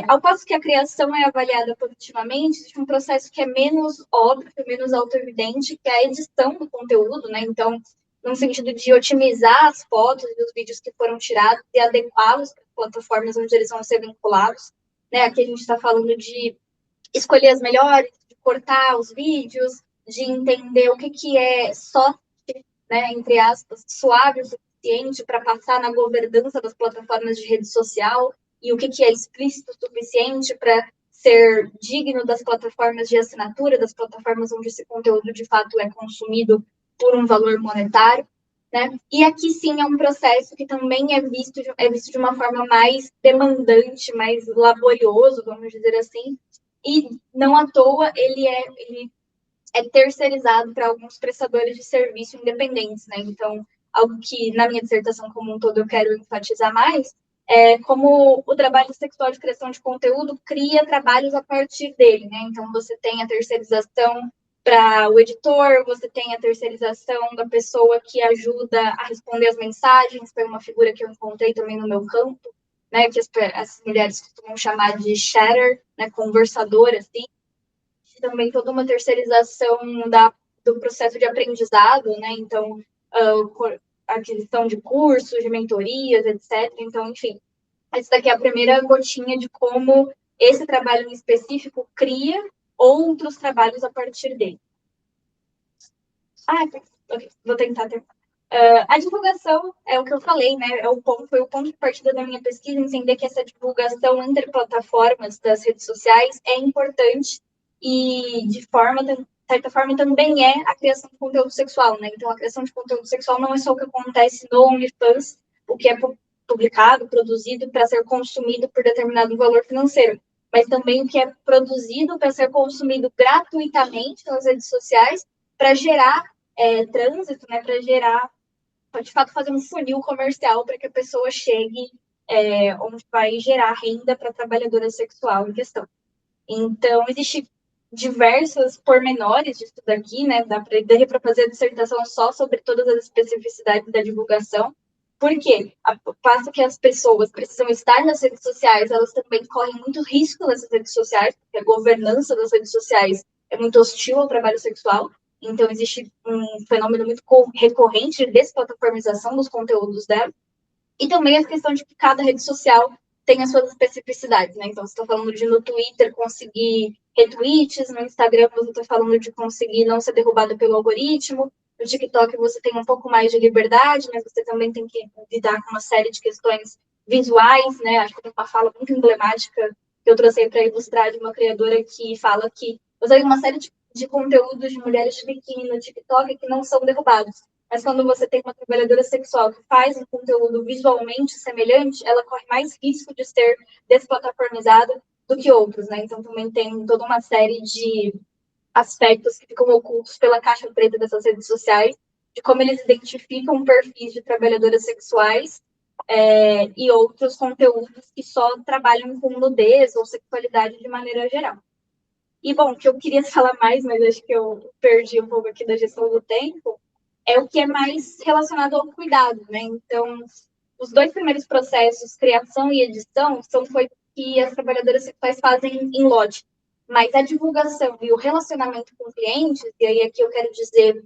Ao passo que a criação é avaliada positivamente, existe um processo que é menos óbvio, menos autoevidente, que é a edição do conteúdo, né? Então, no sentido de otimizar as fotos e os vídeos que foram tirados e adequá-los para plataformas onde eles vão ser vinculados, né? Aqui a gente está falando de escolher as melhores, de cortar os vídeos, de entender o que é soft, né, entre aspas, suave o suficiente para passar na governança das plataformas de rede social e o que é explícito o suficiente para ser digno das plataformas de assinatura, das plataformas onde esse conteúdo de fato é consumido por um valor monetário, né? E aqui sim é um processo que também é visto de uma forma mais demandante, mais laborioso, vamos dizer assim, e não à toa ele é terceirizado para alguns prestadores de serviço independentes, né? Então, algo que na minha dissertação como um todo eu quero enfatizar mais é como o trabalho sexual de criação de conteúdo cria trabalhos a partir dele, né? Então, você tem a terceirização para o editor, você tem a terceirização da pessoa que ajuda a responder as mensagens, foi uma figura que eu encontrei também no meu campo, né? Que as mulheres costumam chamar de chatter, né? Conversadora, assim. Também toda uma terceirização do processo de aprendizado, né? Então, aquisição de cursos, de mentorias, etc. Então, enfim, essa daqui é a primeira gotinha de como esse trabalho em específico cria outros trabalhos a partir dele. Okay, vou tentar terminar. A divulgação é o que eu falei, né? Foi o ponto de partida da minha pesquisa, entender que essa divulgação entre plataformas das redes sociais é importante e, de certa forma, também é a criação de conteúdo sexual, né? Então, a criação de conteúdo sexual não é só o que acontece no OnlyFans, o que é publicado, produzido para ser consumido por determinado valor financeiro, mas também o que é produzido para ser consumido gratuitamente nas redes sociais para gerar trânsito, né? Para gerar, de fato, fazer um funil comercial para que a pessoa chegue onde vai gerar renda para a trabalhadora sexual em questão. Então, existe diversos pormenores disso daqui, né? Dá para fazer a dissertação só sobre todas as especificidades da divulgação. Por quê? Ao passo que as pessoas precisam estar nas redes sociais, elas também correm muito risco nessas redes sociais, porque a governança das redes sociais é muito hostil ao trabalho sexual. Então, existe um fenômeno muito recorrente de desplatformização dos conteúdos dela. E também a questão de que cada rede social tem as suas especificidades, né? Então, você está falando de no Twitter conseguir retweets, no Instagram você está falando de conseguir não ser derrubado pelo algoritmo, no TikTok você tem um pouco mais de liberdade, mas você também tem que lidar com uma série de questões visuais, né? Acho que tem uma fala muito emblemática que eu trouxe para ilustrar de uma criadora que fala que você tem uma série de conteúdos de mulheres de biquíni no TikTok que não são derrubados. Mas quando você tem uma trabalhadora sexual que faz um conteúdo visualmente semelhante, ela corre mais risco de ser desplataformizada do que outros, né? Então também tem toda uma série de aspectos que ficam ocultos pela caixa preta dessas redes sociais, de como eles identificam perfis de trabalhadoras sexuais e outros conteúdos que só trabalham com nudez ou sexualidade de maneira geral. E, bom, o que eu queria falar mais, mas acho que eu perdi um pouco aqui da gestão do tempo, é o que é mais relacionado ao cuidado, né? Então, os 2 primeiros processos, criação e edição, são coisas que as trabalhadoras sexuais fazem em lote. Mas a divulgação e o relacionamento com clientes, e aí aqui eu quero dizer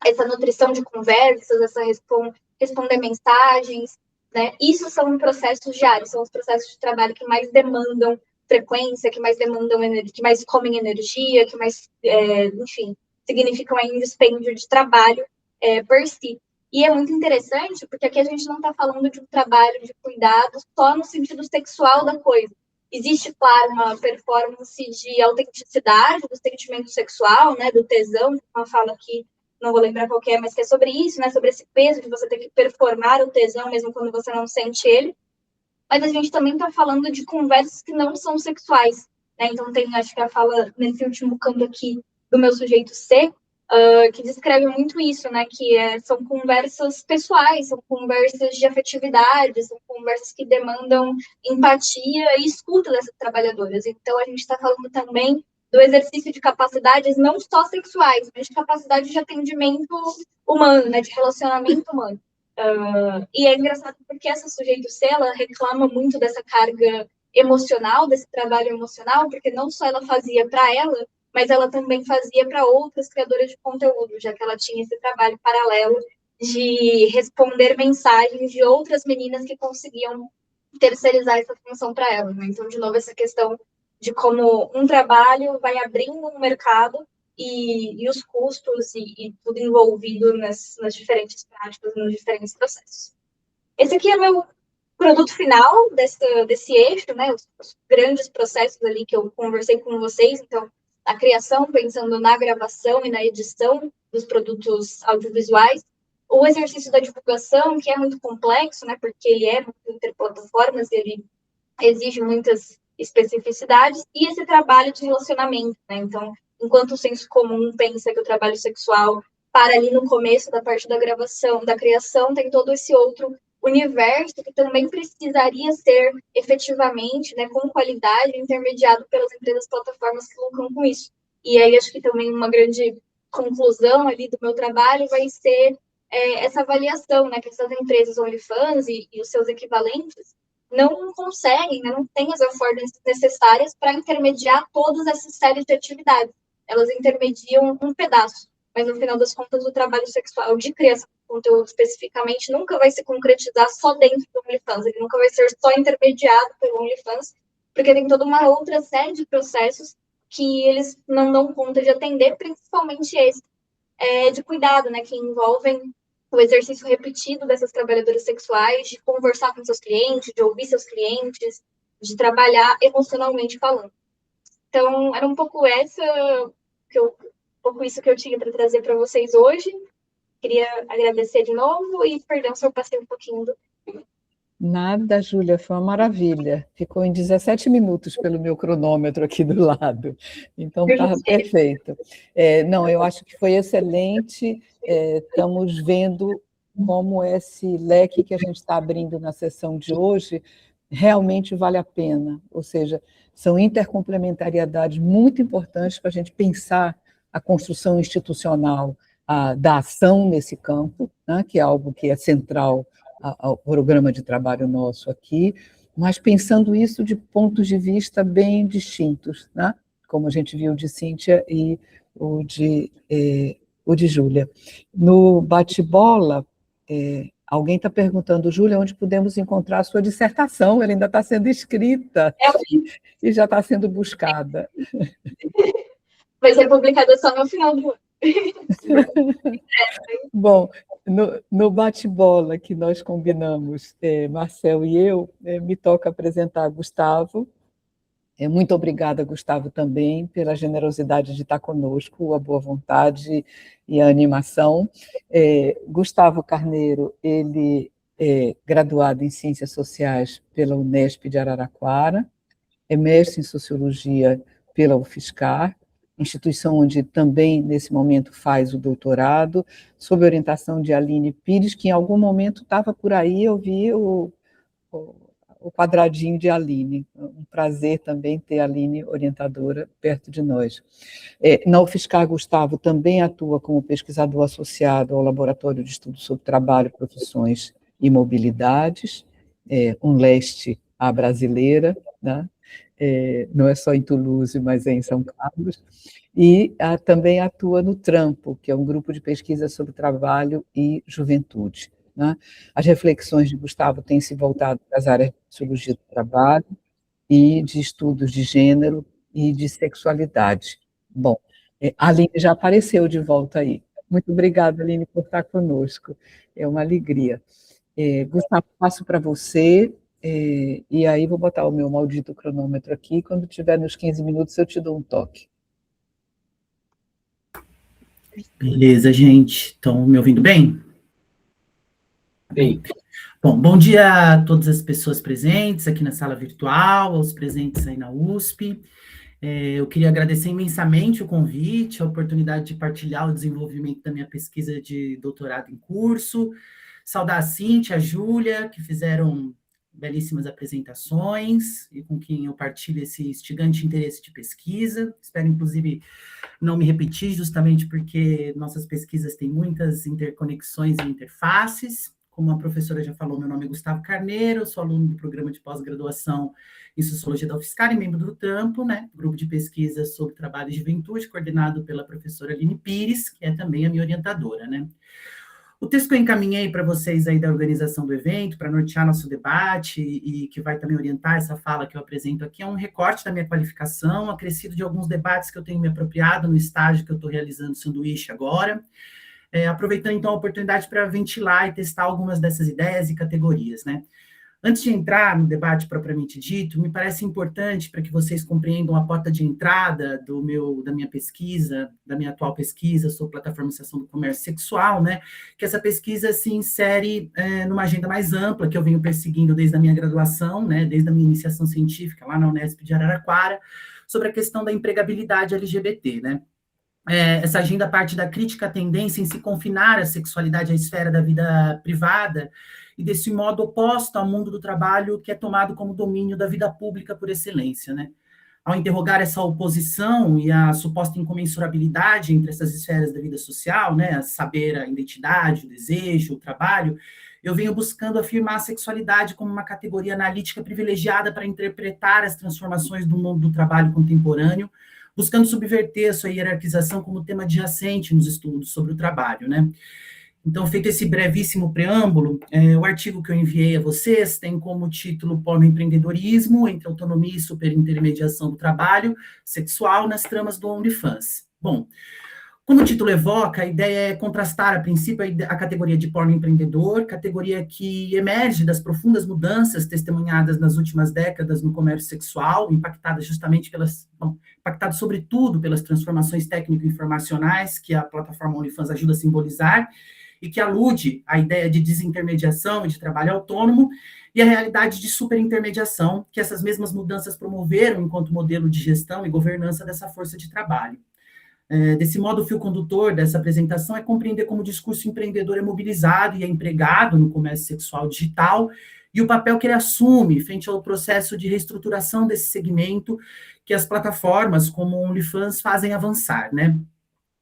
essa nutrição de conversas, essa responder mensagens, né? Isso são processos diários, são os processos de trabalho que mais demandam frequência, que mais demandam energia, que mais comem energia, que mais, enfim, significam aí um dispêndio de trabalho por si. E é muito interessante, porque aqui a gente não está falando de um trabalho de cuidado só no sentido sexual da coisa. Existe, claro, uma performance de autenticidade do sentimento sexual, né, do tesão, uma fala que não vou lembrar qual que é, mas que é sobre isso, né, sobre esse peso de você ter que performar o tesão mesmo quando você não sente ele. Mas a gente também está falando de conversas que não são sexuais, né? Então tem, acho que a fala nesse último campo aqui do meu sujeito C, que descreve muito isso, né? Que são conversas pessoais, são conversas de afetividade, são conversas que demandam empatia e escuta dessas trabalhadoras. Então a gente está falando também do exercício de capacidades não só sexuais, mas de capacidade de atendimento humano, né? De relacionamento humano. E é engraçado porque essa sujeito C, ela reclama muito dessa carga emocional, desse trabalho emocional, porque não só ela fazia para ela, mas ela também fazia para outras criadoras de conteúdo, já que ela tinha esse trabalho paralelo de responder mensagens de outras meninas que conseguiam terceirizar essa função para ela. Né? Então, de novo, essa questão de como um trabalho vai abrindo um mercado e os custos e tudo envolvido nas diferentes práticas, nos diferentes processos. Esse aqui é meu produto final desse eixo, né? Os grandes processos ali que eu conversei com vocês. Então, a criação, pensando na gravação e na edição dos produtos audiovisuais, o exercício da divulgação, que é muito complexo, né? Porque ele é interplataformas, ele exige muitas especificidades, e esse trabalho de relacionamento, né? Então, enquanto o senso comum pensa que o trabalho sexual para ali no começo da parte da gravação, da criação, tem todo esse outro universo que também precisaria ser efetivamente, né, com qualidade, intermediado pelas empresas plataformas que lucram com isso. E aí acho que também uma grande conclusão ali do meu trabalho vai ser essa avaliação, né, que essas empresas OnlyFans e os seus equivalentes não conseguem, né, não têm as affordances necessárias para intermediar todas essas séries de atividades. Elas intermediam um pedaço, mas no final das contas o trabalho sexual de criação de conteúdo especificamente nunca vai se concretizar só dentro do OnlyFans, ele nunca vai ser só intermediado pelo OnlyFans, porque tem toda uma outra série de processos que eles não dão conta de atender, principalmente esse de cuidado, né, que envolvem o exercício repetido dessas trabalhadoras sexuais, de conversar com seus clientes, de ouvir seus clientes, de trabalhar emocionalmente falando. Então, era um pouco isso que eu tinha para trazer para vocês hoje. Queria agradecer de novo e perdão se eu passei um pouquinho do... Nada, Júlia, foi uma maravilha. Ficou em 17 minutos pelo meu cronômetro aqui do lado. Então, está perfeito. Não, eu acho que foi excelente. Estamos vendo como esse leque que a gente está abrindo na sessão de hoje realmente vale a pena. Ou seja, são intercomplementariedades muito importantes para a gente pensar a construção institucional da ação nesse campo, né, que é algo que é central ao programa de trabalho nosso aqui, mas pensando isso de pontos de vista bem distintos, né? Como a gente viu de Cíntia e o de Júlia. No bate-bola, Alguém está perguntando, Júlia, onde podemos encontrar a sua dissertação? Ela ainda está sendo escrita e já está sendo buscada. Vai ser publicada só no final do ano. Bom, no bate-bola que nós combinamos, Marcel e eu, me toca apresentar Gustavo. Muito obrigada, Gustavo, também, pela generosidade de estar conosco, a boa vontade e a animação. Gustavo Carneiro, ele é graduado em Ciências Sociais pela Unesp de Araraquara, é mestre em Sociologia pela UFSCar, instituição onde também, nesse momento, faz o doutorado, sob orientação de Aline Pires, que em algum momento estava por aí, eu vi o quadradinho de Aline. Um prazer também ter a Aline orientadora perto de nós. Na UFSCar, Gustavo também atua como pesquisador associado ao Laboratório de Estudos sobre Trabalho, Profissões e Mobilidades, um leste à brasileira, né? Não é só em Toulouse, mas é em São Carlos, e também atua no Trampo, que é um grupo de pesquisa sobre trabalho e juventude, né? As reflexões de Gustavo têm se voltado para as áreas de sociologia do trabalho e de estudos de gênero e de sexualidade. Bom, a Aline já apareceu de volta aí. Muito obrigada, Aline, por estar conosco. É uma alegria. Gustavo, passo para você, e aí vou botar o meu maldito cronômetro aqui, quando tiver nos 15 minutos eu te dou um toque. Beleza, gente. Estão me ouvindo bem? Sim. Bom, bom dia a todas as pessoas presentes aqui na sala virtual, aos presentes aí na USP. Eu queria agradecer imensamente o convite, a oportunidade de partilhar o desenvolvimento da minha pesquisa de doutorado em curso. Saudar a Cíntia, a Júlia, que fizeram belíssimas apresentações e com quem eu partilho esse instigante interesse de pesquisa. Espero, inclusive, não me repetir, justamente porque nossas pesquisas têm muitas interconexões e interfaces. Como a professora já falou, meu nome é Gustavo Carneiro, sou aluno do programa de pós-graduação em Sociologia da UFSCar e membro do Trampo, né, grupo de pesquisa sobre trabalho e juventude, coordenado pela professora Aline Pires, que é também a minha orientadora, né. O texto que eu encaminhei para vocês aí da organização do evento, para nortear nosso debate e que vai também orientar essa fala que eu apresento aqui, é um recorte da minha qualificação, acrescido de alguns debates que eu tenho me apropriado no estágio que eu estou realizando sanduíche agora, aproveitando então a oportunidade para ventilar e testar algumas dessas ideias e categorias, né. Antes de entrar no debate propriamente dito, me parece importante para que vocês compreendam a porta de entrada da minha pesquisa, da minha atual pesquisa sobre plataformização do comércio sexual, né, que essa pesquisa se insere numa agenda mais ampla que eu venho perseguindo desde a minha graduação, né, desde a minha iniciação científica lá na Unesp de Araraquara, sobre a questão da empregabilidade LGBT, né. Essa agenda parte da crítica à tendência em se confinar a sexualidade à esfera da vida privada e desse modo oposto ao mundo do trabalho que é tomado como domínio da vida pública por excelência, né? Ao interrogar essa oposição e a suposta incomensurabilidade entre essas esferas da vida social, né, a saber, a identidade, o desejo, o trabalho, eu venho buscando afirmar a sexualidade como uma categoria analítica privilegiada para interpretar as transformações do mundo do trabalho contemporâneo, buscando subverter a sua hierarquização como tema adjacente nos estudos sobre o trabalho, né? Então, feito esse brevíssimo preâmbulo, o artigo que eu enviei a vocês tem como título Pornoempreendedorismo entre autonomia e superintermediação do trabalho sexual nas tramas do OnlyFans. Bom, como o título evoca, a ideia é contrastar, a princípio, a categoria de pornoempreendedor, categoria que emerge das profundas mudanças testemunhadas nas últimas décadas no comércio sexual, impactada sobretudo pelas transformações técnico-informacionais que a plataforma OnlyFans ajuda a simbolizar, e que alude à ideia de desintermediação e de trabalho autônomo, e a realidade de superintermediação que essas mesmas mudanças promoveram enquanto modelo de gestão e governança dessa força de trabalho. Desse modo, o fio condutor dessa apresentação é compreender como o discurso empreendedor é mobilizado e é empregado no comércio sexual digital, e o papel que ele assume frente ao processo de reestruturação desse segmento que as plataformas como o OnlyFans fazem avançar, né?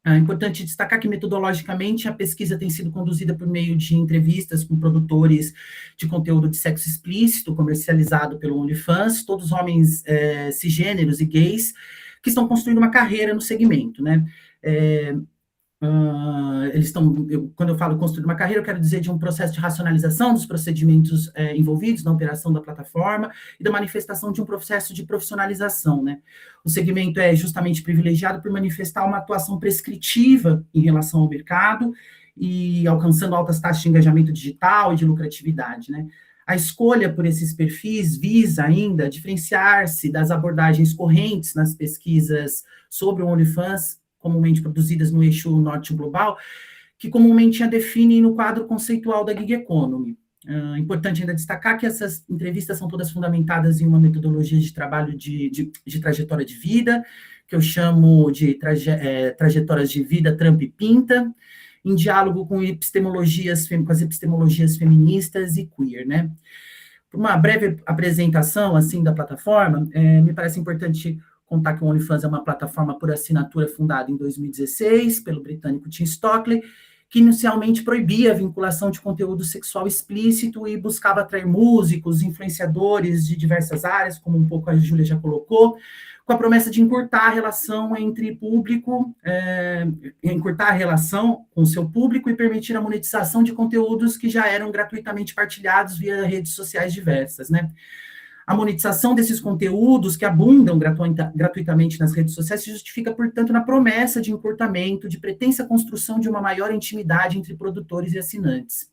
É importante destacar que, metodologicamente, a pesquisa tem sido conduzida por meio de entrevistas com produtores de conteúdo de sexo explícito, comercializado pelo OnlyFans, todos homens cisgêneros e gays, que estão construindo uma carreira no segmento, né? quando eu falo construir uma carreira, eu quero dizer de um processo de racionalização dos procedimentos envolvidos na operação da plataforma e da manifestação de um processo de profissionalização, né? O segmento é justamente privilegiado por manifestar uma atuação prescritiva em relação ao mercado e alcançando altas taxas de engajamento digital e de lucratividade, né? A escolha por esses perfis visa ainda diferenciar-se das abordagens correntes nas pesquisas sobre o OnlyFans, comumente produzidas no eixo norte global, que comumente a definem no quadro conceitual da gig economy. Importante ainda destacar que essas entrevistas são todas fundamentadas em uma metodologia de trabalho de trajetória de vida, que eu chamo de trajetórias de vida Trump e Pinta, em diálogo com as epistemologias feministas e queer, né? Uma breve apresentação, assim, da plataforma, me parece importante contar que o OnlyFans é uma plataforma por assinatura fundada em 2016 pelo britânico Tim Stockley, que inicialmente proibia a vinculação de conteúdo sexual explícito e buscava atrair músicos, influenciadores de diversas áreas, como um pouco a Júlia já colocou, com a promessa de encurtar a relação entre público, encurtar a relação com o seu público e permitir a monetização de conteúdos que já eram gratuitamente partilhados via redes sociais diversas, né? A monetização desses conteúdos que abundam gratuitamente nas redes sociais se justifica, portanto, na promessa de encurtamento, de pretensa construção de uma maior intimidade entre produtores e assinantes.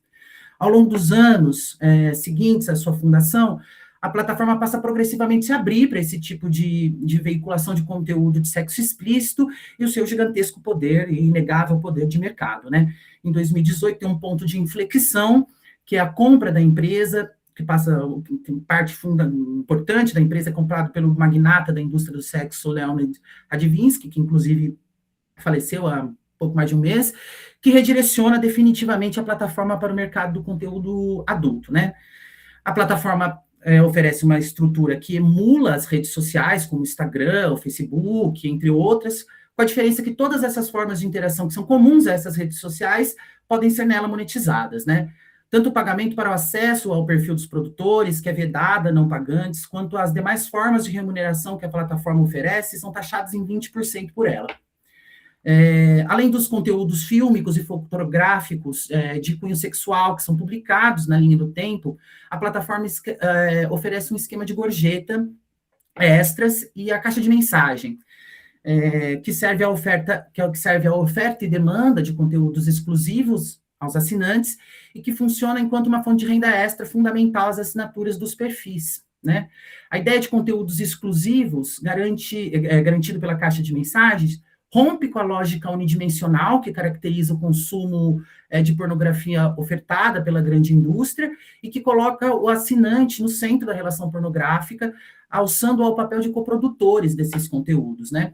Ao longo dos anos seguintes à sua fundação, a plataforma passa progressivamente a se abrir para esse tipo de veiculação de conteúdo de sexo explícito e o seu gigantesco poder e inegável poder de mercado, né? Em 2018 tem um ponto de inflexão, que é a compra da empresa, que tem parte importante da empresa, é comprado pelo magnata da indústria do sexo, Leonid Radvinsky, que inclusive faleceu há pouco mais de um mês, que redireciona definitivamente a plataforma para o mercado do conteúdo adulto, né? A plataforma oferece uma estrutura que emula as redes sociais, como o Instagram, o Facebook, entre outras, com a diferença que todas essas formas de interação que são comuns a essas redes sociais podem ser nela monetizadas, né? Tanto o pagamento para o acesso ao perfil dos produtores, que é vedada a não pagantes, quanto as demais formas de remuneração que a plataforma oferece, são taxadas em 20% por ela. Além dos conteúdos fílmicos e fotográficos de cunho sexual que são publicados na linha do tempo, a plataforma oferece um esquema de gorjeta, extras e a caixa de mensagem, que serve à oferta e demanda de conteúdos exclusivos aos assinantes e que funciona enquanto uma fonte de renda extra fundamental às assinaturas dos perfis, né? A ideia de conteúdos exclusivos, garantido pela caixa de mensagens, rompe com a lógica unidimensional que caracteriza o consumo de pornografia ofertada pela grande indústria e que coloca o assinante no centro da relação pornográfica, alçando ao papel de coprodutores desses conteúdos, né?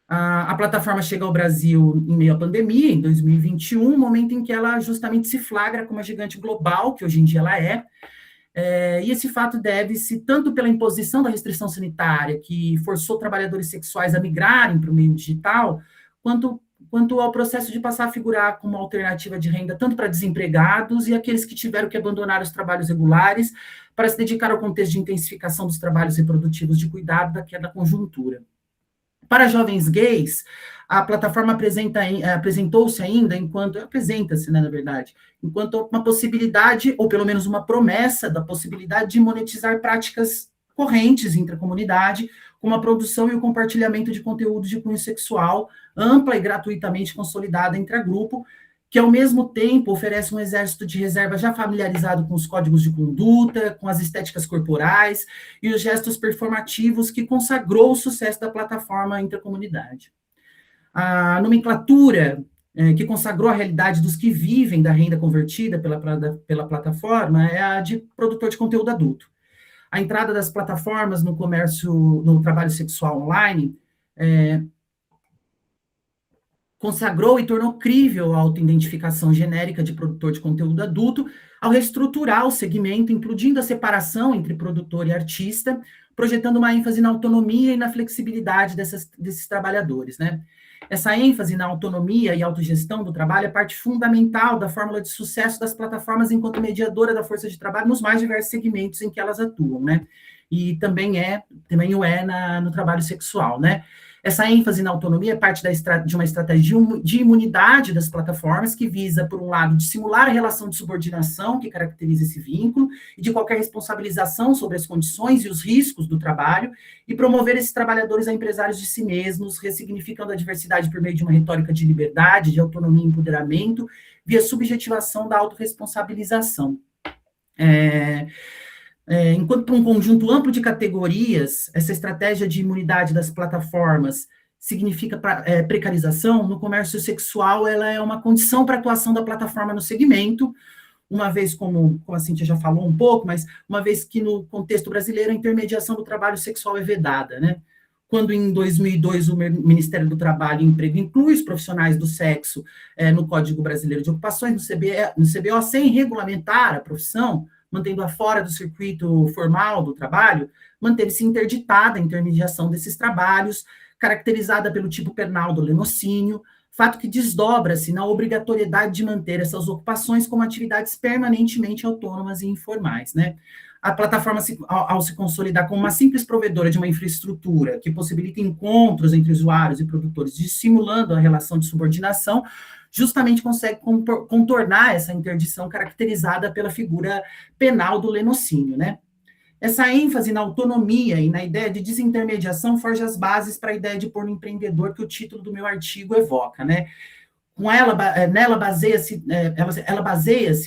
A plataforma chega ao Brasil em meio à pandemia, em 2021, momento em que ela justamente se flagra como uma gigante global, que hoje em dia ela é, e esse fato deve-se tanto pela imposição da restrição sanitária, que forçou trabalhadores sexuais a migrarem para o meio digital, quanto ao processo de passar a figurar como alternativa de renda tanto para desempregados e aqueles que tiveram que abandonar os trabalhos regulares para se dedicar ao contexto de intensificação dos trabalhos reprodutivos de cuidado da conjuntura. Para jovens gays, a plataforma apresentou-se ainda apresenta-se, né, na verdade, enquanto uma possibilidade, ou pelo menos uma promessa da possibilidade de monetizar práticas correntes entre a comunidade, como a produção e o compartilhamento de conteúdo de cunho sexual, ampla e gratuitamente consolidada entre a grupo, que ao mesmo tempo oferece um exército de reserva já familiarizado com os códigos de conduta, com as estéticas corporais e os gestos performativos que consagrou o sucesso da plataforma entre a comunidade. A nomenclatura que consagrou a realidade dos que vivem da renda convertida pela plataforma é a de produtor de conteúdo adulto. A entrada das plataformas no trabalho sexual online consagrou e tornou crível a autoidentificação genérica de produtor de conteúdo adulto ao reestruturar o segmento, incluindo a separação entre produtor e artista, projetando uma ênfase na autonomia e na flexibilidade desses trabalhadores, né? Essa ênfase na autonomia e autogestão do trabalho é parte fundamental da fórmula de sucesso das plataformas enquanto mediadora da força de trabalho nos mais diversos segmentos em que elas atuam, né? E também o é no trabalho sexual, né? Essa ênfase na autonomia é parte de uma estratégia de imunidade das plataformas, que visa, por um lado, dissimular a relação de subordinação que caracteriza esse vínculo, e de qualquer responsabilização sobre as condições e os riscos do trabalho, e promover esses trabalhadores a empresários de si mesmos, ressignificando a diversidade por meio de uma retórica de liberdade, de autonomia e empoderamento, via subjetivação da autorresponsabilização. Enquanto para um conjunto amplo de categorias, essa estratégia de imunidade das plataformas significa precarização, no comércio sexual ela é uma condição para a atuação da plataforma no segmento, uma vez, como a Cíntia já falou um pouco, mas uma vez que no contexto brasileiro a intermediação do trabalho sexual é vedada, né? Quando em 2002 o Ministério do Trabalho e Emprego inclui os profissionais do sexo no Código Brasileiro de Ocupações, no CBO, sem regulamentar a profissão, mantendo-a fora do circuito formal do trabalho, manteve-se interditada a intermediação desses trabalhos, caracterizada pelo tipo penal do lenocínio, fato que desdobra-se na obrigatoriedade de manter essas ocupações como atividades permanentemente autônomas e informais, né? A plataforma, ao se consolidar como uma simples provedora de uma infraestrutura que possibilita encontros entre usuários e produtores, dissimulando a relação de subordinação, justamente consegue contornar essa interdição caracterizada pela figura penal do lenocínio, né? Essa ênfase na autonomia e na ideia de desintermediação forja as bases para a ideia de porno empreendedor que o título do meu artigo evoca, né? Com ela baseia-se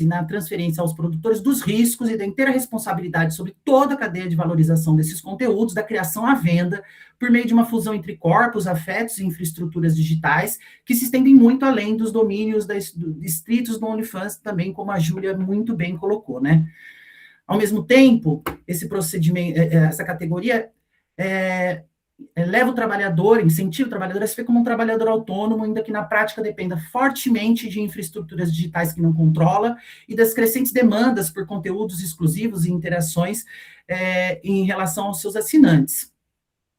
na transferência aos produtores dos riscos e da inteira responsabilidade sobre toda a cadeia de valorização desses conteúdos, da criação à venda, por meio de uma fusão entre corpos, afetos e infraestruturas digitais, que se estendem muito além dos domínios estritos do OnlyFans, também como a Júlia muito bem colocou, né? Ao mesmo tempo, esse procedimento, essa categoria leva o trabalhador, incentiva o trabalhador a se ver como um trabalhador autônomo, ainda que na prática dependa fortemente de infraestruturas digitais que não controla e das crescentes demandas por conteúdos exclusivos e interações em relação aos seus assinantes.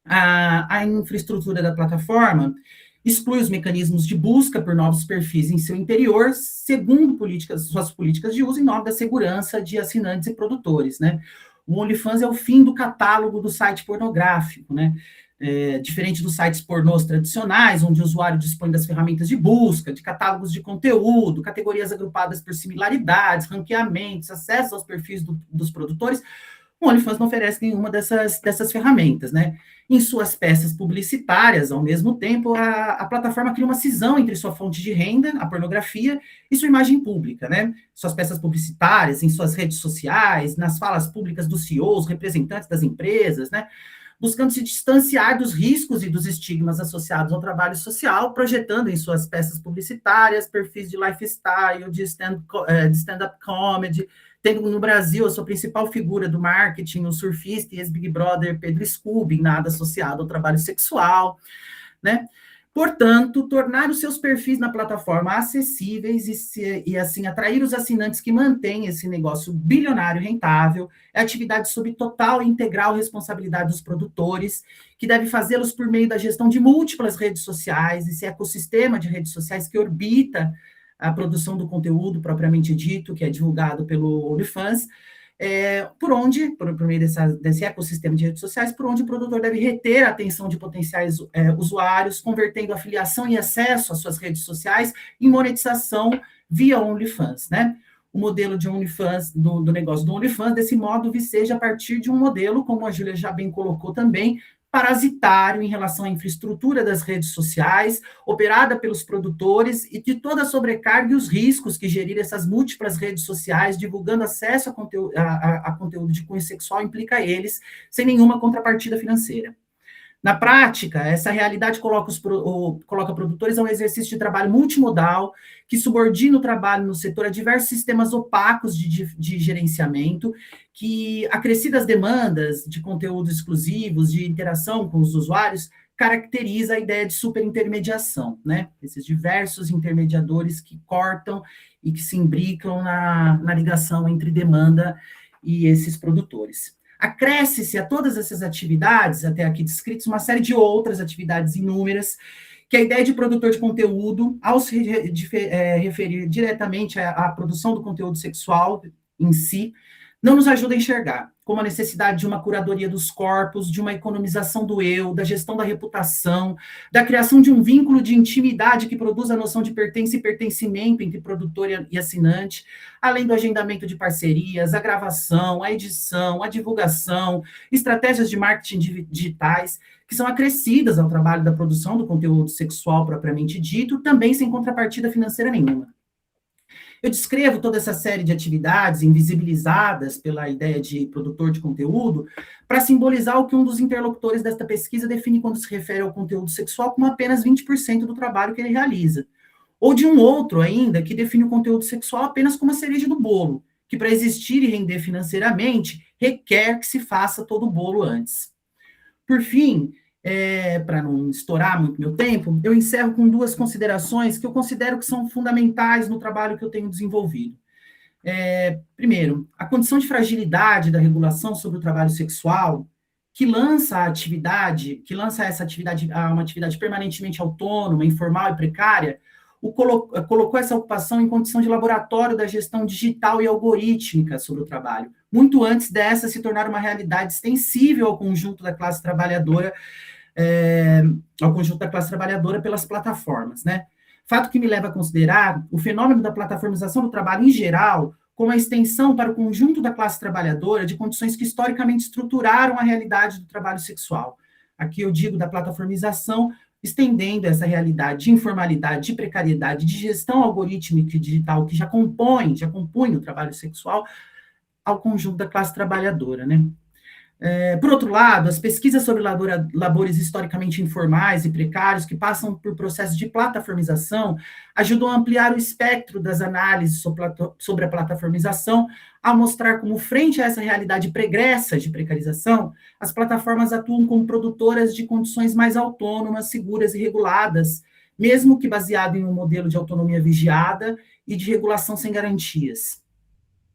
A infraestrutura da plataforma exclui os mecanismos de busca por novos perfis em seu interior, segundo suas políticas de uso, em nome da segurança de assinantes e produtores, né? O OnlyFans é o fim do catálogo do site pornográfico, né? Diferente dos sites pornôs tradicionais, onde o usuário dispõe das ferramentas de busca, de catálogos de conteúdo, categorias agrupadas por similaridades, ranqueamentos, acesso aos perfis dos produtores, o OnlyFans não oferece nenhuma dessas ferramentas, né? Em suas peças publicitárias, ao mesmo tempo, a plataforma cria uma cisão entre sua fonte de renda, a pornografia, e sua imagem pública, né? Suas peças publicitárias, em suas redes sociais, nas falas públicas dos CEOs, representantes das empresas, né? Buscando se distanciar dos riscos e dos estigmas associados ao trabalho social, projetando em suas peças publicitárias perfis de lifestyle, de stand-up comedy, tendo no Brasil a sua principal figura do marketing, o surfista e ex-Big Brother Pedro Scooby, nada associado ao trabalho sexual, né? Portanto, tornar os seus perfis na plataforma acessíveis e assim atrair os assinantes que mantêm esse negócio bilionário rentável é atividade sob total e integral responsabilidade dos produtores, que deve fazê-los por meio da gestão de múltiplas redes sociais, esse ecossistema de redes sociais que orbita a produção do conteúdo propriamente dito, que é divulgado pelo OnlyFans, por meio desse ecossistema de redes sociais, por onde o produtor deve reter a atenção de potenciais usuários, convertendo a afiliação e acesso às suas redes sociais em monetização via OnlyFans, né? O modelo de OnlyFans, do negócio do OnlyFans, desse modo, viceja a partir de um modelo, como a Júlia já bem colocou também, parasitário em relação à infraestrutura das redes sociais, operada pelos produtores e de toda a sobrecarga e os riscos que gerir essas múltiplas redes sociais, divulgando acesso a conteúdo de cunho sexual, implica eles, sem nenhuma contrapartida financeira. Na prática, essa realidade coloca produtores a um exercício de trabalho multimodal, que subordina o trabalho no setor a diversos sistemas opacos de gerenciamento, que acrescidas demandas de conteúdos exclusivos, de interação com os usuários, caracteriza a ideia de superintermediação, né? Esses diversos intermediadores que cortam e que se imbricam na ligação entre demanda e esses produtores. Acresce-se a todas essas atividades, até aqui descritas, uma série de outras atividades inúmeras, que a ideia de produtor de conteúdo, ao se referir diretamente à produção do conteúdo sexual em si, não nos ajuda a enxergar, como a necessidade de uma curadoria dos corpos, de uma economização do eu, da gestão da reputação, da criação de um vínculo de intimidade que produza a noção de pertença e pertencimento entre produtor e assinante, além do agendamento de parcerias, a gravação, a edição, a divulgação, estratégias de marketing digitais, que são acrescidas ao trabalho da produção do conteúdo sexual propriamente dito, também sem contrapartida financeira nenhuma. Eu descrevo toda essa série de atividades invisibilizadas pela ideia de produtor de conteúdo para simbolizar o que um dos interlocutores desta pesquisa define quando se refere ao conteúdo sexual como apenas 20% do trabalho que ele realiza. Ou de um outro ainda que define o conteúdo sexual apenas como a cereja do bolo, que para existir e render financeiramente requer que se faça todo o bolo antes. Por fim, para não estourar muito meu tempo, eu encerro com duas considerações que eu considero que são fundamentais no trabalho que eu tenho desenvolvido. Primeiro, a condição de fragilidade da regulação sobre o trabalho sexual, que lança essa atividade a uma atividade permanentemente autônoma, informal e precária, colocou essa ocupação em condição de laboratório da gestão digital e algorítmica sobre o trabalho, muito antes dessa se tornar uma realidade extensível ao conjunto da classe trabalhadora, pelas plataformas, né? Fato que me leva a considerar o fenômeno da plataformização do trabalho em geral como a extensão para o conjunto da classe trabalhadora de condições que historicamente estruturaram a realidade do trabalho sexual. Aqui eu digo da plataformização, estendendo essa realidade de informalidade, de precariedade, de gestão algorítmica e digital que já compõe o trabalho sexual ao conjunto da classe trabalhadora, né? Por outro lado, as pesquisas sobre labores historicamente informais e precários que passam por processos de plataformização ajudam a ampliar o espectro das análises sobre a plataformização, a mostrar como, frente a essa realidade pregressa de precarização, as plataformas atuam como produtoras de condições mais autônomas, seguras e reguladas, mesmo que baseado em um modelo de autonomia vigiada e de regulação sem garantias.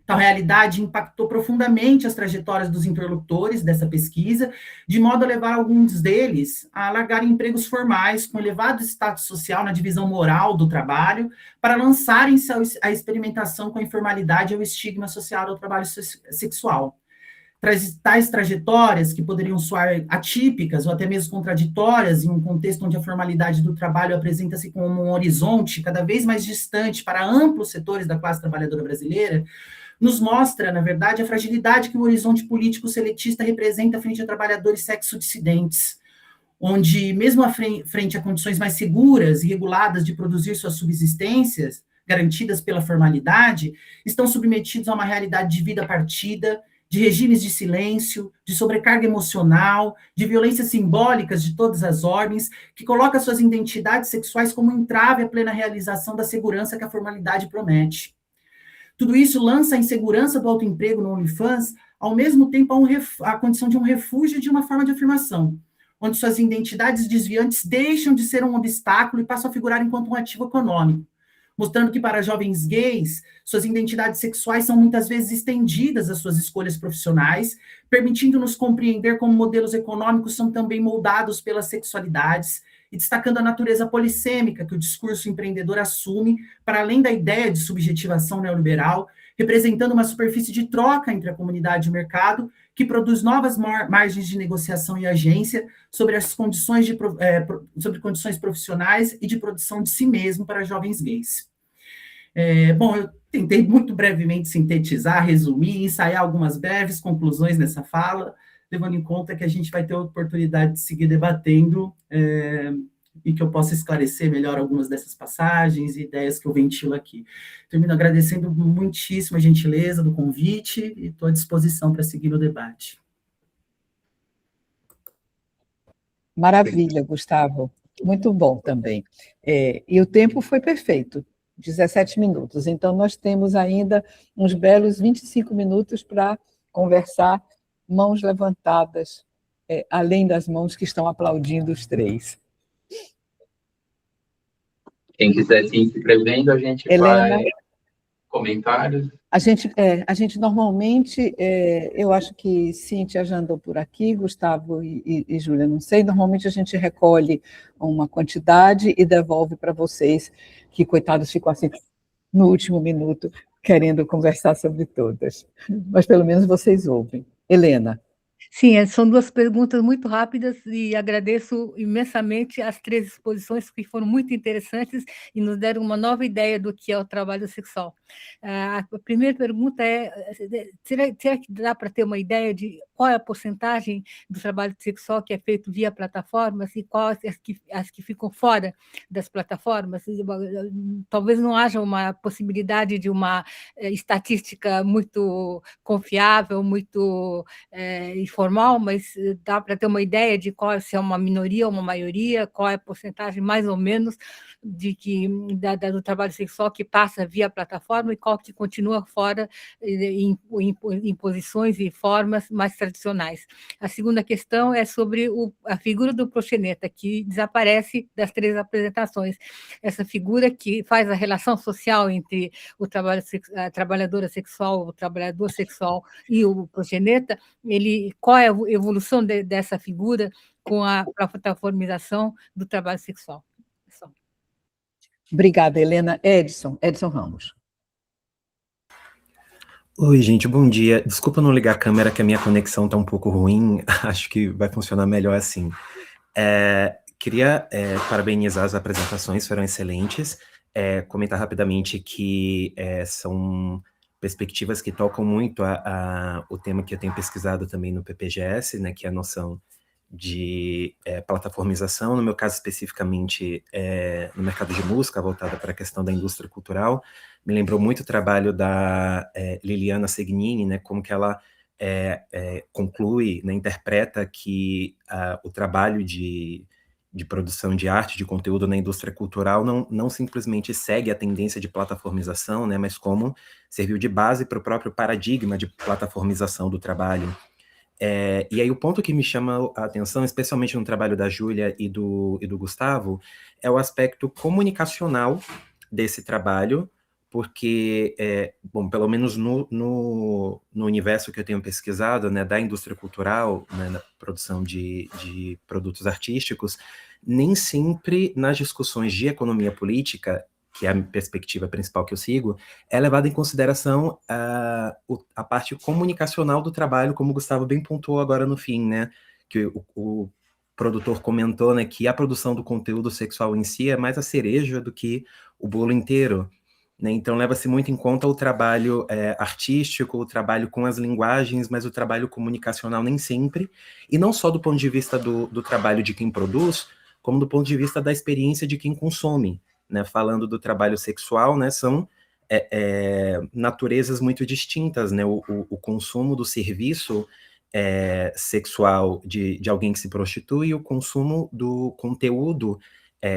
Tal realidade impactou profundamente as trajetórias dos interlocutores dessa pesquisa, de modo a levar alguns deles a largarem empregos formais com elevado status social na divisão moral do trabalho, para lançarem-se à experimentação com a informalidade e o estigma associado ao trabalho sexual. Tais trajetórias, que poderiam soar atípicas ou até mesmo contraditórias em um contexto onde a formalidade do trabalho apresenta-se como um horizonte cada vez mais distante para amplos setores da classe trabalhadora brasileira, nos mostra, na verdade, a fragilidade que o horizonte político seletista representa frente a trabalhadores sexo-dissidentes, onde, mesmo frente a condições mais seguras e reguladas de produzir suas subsistências, garantidas pela formalidade, estão submetidos a uma realidade de vida partida, de regimes de silêncio, de sobrecarga emocional, de violências simbólicas de todas as ordens, que coloca suas identidades sexuais como um entrave à plena realização da segurança que a formalidade promete. Tudo isso lança a insegurança do autoemprego no OnlyFans, ao mesmo tempo a condição de um refúgio e de uma forma de afirmação, onde suas identidades desviantes deixam de ser um obstáculo e passam a figurar enquanto um ativo econômico, mostrando que para jovens gays, suas identidades sexuais são muitas vezes estendidas às suas escolhas profissionais, permitindo-nos compreender como modelos econômicos são também moldados pelas sexualidades, e destacando a natureza polissêmica que o discurso empreendedor assume, para além da ideia de subjetivação neoliberal, representando uma superfície de troca entre a comunidade e o mercado, que produz novas margens de negociação e agência sobre as condições, sobre condições profissionais e de produção de si mesmo para jovens gays. Bom, eu tentei muito brevemente sintetizar, resumir, ensaiar algumas breves conclusões nessa fala, levando em conta que a gente vai ter a oportunidade de seguir debatendo e que eu possa esclarecer melhor algumas dessas passagens e ideias que eu ventilo aqui. Termino agradecendo muitíssimo a gentileza do convite e estou à disposição para seguir no debate. Maravilha, Gustavo. Muito bom também. E o tempo foi perfeito, 17 minutos. Então, nós temos ainda uns belos 25 minutos para conversar, mãos levantadas, além das mãos que estão aplaudindo os três. Quem quiser se inscrevendo, a gente Helena, vai... Comentários? A gente normalmente, eu acho que Cíntia já andou por aqui, Gustavo e Júlia, não sei, normalmente a gente recolhe uma quantidade e devolve para vocês, que, coitados, ficam assim no último minuto, querendo conversar sobre todas, mas pelo menos vocês ouvem. Helena. Sim, são duas perguntas muito rápidas e agradeço imensamente as 3 exposições que foram muito interessantes e nos deram uma nova ideia do que é o trabalho sexual. A primeira pergunta será que dá para ter uma ideia de qual é a porcentagem do trabalho sexual que é feito via plataformas e quais as que ficam fora das plataformas? Talvez não haja uma possibilidade de uma estatística muito confiável, muito informal, mas dá para ter uma ideia de qual, se é uma minoria ou uma maioria, qual é a porcentagem mais ou menos do trabalho sexual que passa via plataforma e qual que continua fora em posições e formas mais tradicionais. A segunda questão é sobre a figura do proxeneta, que desaparece das 3 apresentações. Essa figura que faz a relação social entre a trabalhadora sexual, o trabalhador sexual e o proxeneta, qual é a evolução dessa figura com a plataformização do trabalho sexual? Obrigada, Helena. Edson Ramos. Oi, gente, bom dia. Desculpa não ligar a câmera, que a minha conexão está um pouco ruim. Acho que vai funcionar melhor assim. Queria parabenizar as apresentações, foram excelentes. Comentar rapidamente que são perspectivas que tocam muito o tema que eu tenho pesquisado também no PPGS, né, que é a noção de plataformização, no meu caso especificamente no mercado de música, voltada para a questão da indústria cultural. Me lembrou muito o trabalho da Liliana Segnini, né, como que ela conclui, né, interpreta que o trabalho de produção de arte, de conteúdo na indústria cultural não simplesmente segue a tendência de plataformização, né, mas como serviu de base para o próprio paradigma de plataformização do trabalho. E aí o ponto que me chama a atenção, especialmente no trabalho da Júlia e do Gustavo, é o aspecto comunicacional desse trabalho, porque, bom, pelo menos no universo que eu tenho pesquisado, né, da indústria cultural, né, na produção de produtos artísticos, nem sempre nas discussões de economia política, que é a perspectiva principal que eu sigo, é levada em consideração a parte comunicacional do trabalho, como o Gustavo bem pontuou agora no fim, né, que o produtor comentou, né, que a produção do conteúdo sexual em si é mais a cereja do que o bolo inteiro, né, então leva-se muito em conta o trabalho artístico, o trabalho com as linguagens, mas o trabalho comunicacional nem sempre, e não só do ponto de vista do trabalho de quem produz, como do ponto de vista da experiência de quem consome, né, falando do trabalho sexual, né, são naturezas muito distintas, né, o consumo do serviço sexual de alguém que se prostitui e o consumo do conteúdo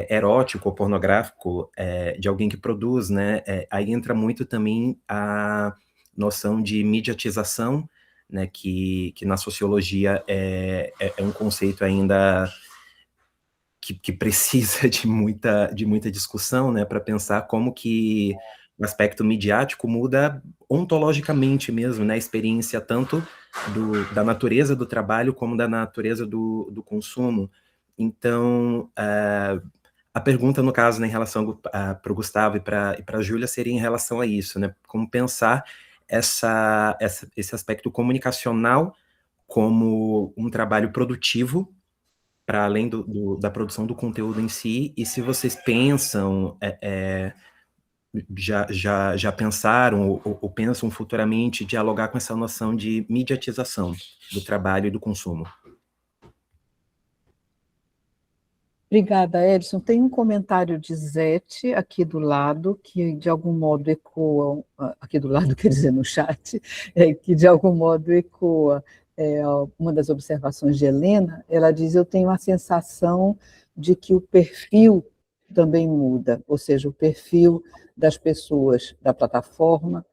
erótico ou pornográfico de alguém que produz, né, aí entra muito também a noção de mediatização, né, que na sociologia é um conceito ainda que precisa de muita discussão, né, para pensar como que o aspecto midiático muda ontologicamente mesmo, né, a experiência tanto da natureza do trabalho como da natureza do consumo. Então, a pergunta, no caso, né, em relação para o Gustavo e para a Júlia, seria em relação a isso, né, como pensar esse aspecto comunicacional como um trabalho produtivo, para além da produção do conteúdo em si, e se vocês pensam, já pensaram ou pensam futuramente dialogar com essa noção de mediatização do trabalho e do consumo. Obrigada, Edson. Tem um comentário de Zete aqui do lado, que de algum modo ecoa, aqui do lado, quer dizer, no chat, que de algum modo ecoa uma das observações de Helena. Ela diz: eu tenho a sensação de que o perfil também muda, ou seja, o perfil das pessoas da plataforma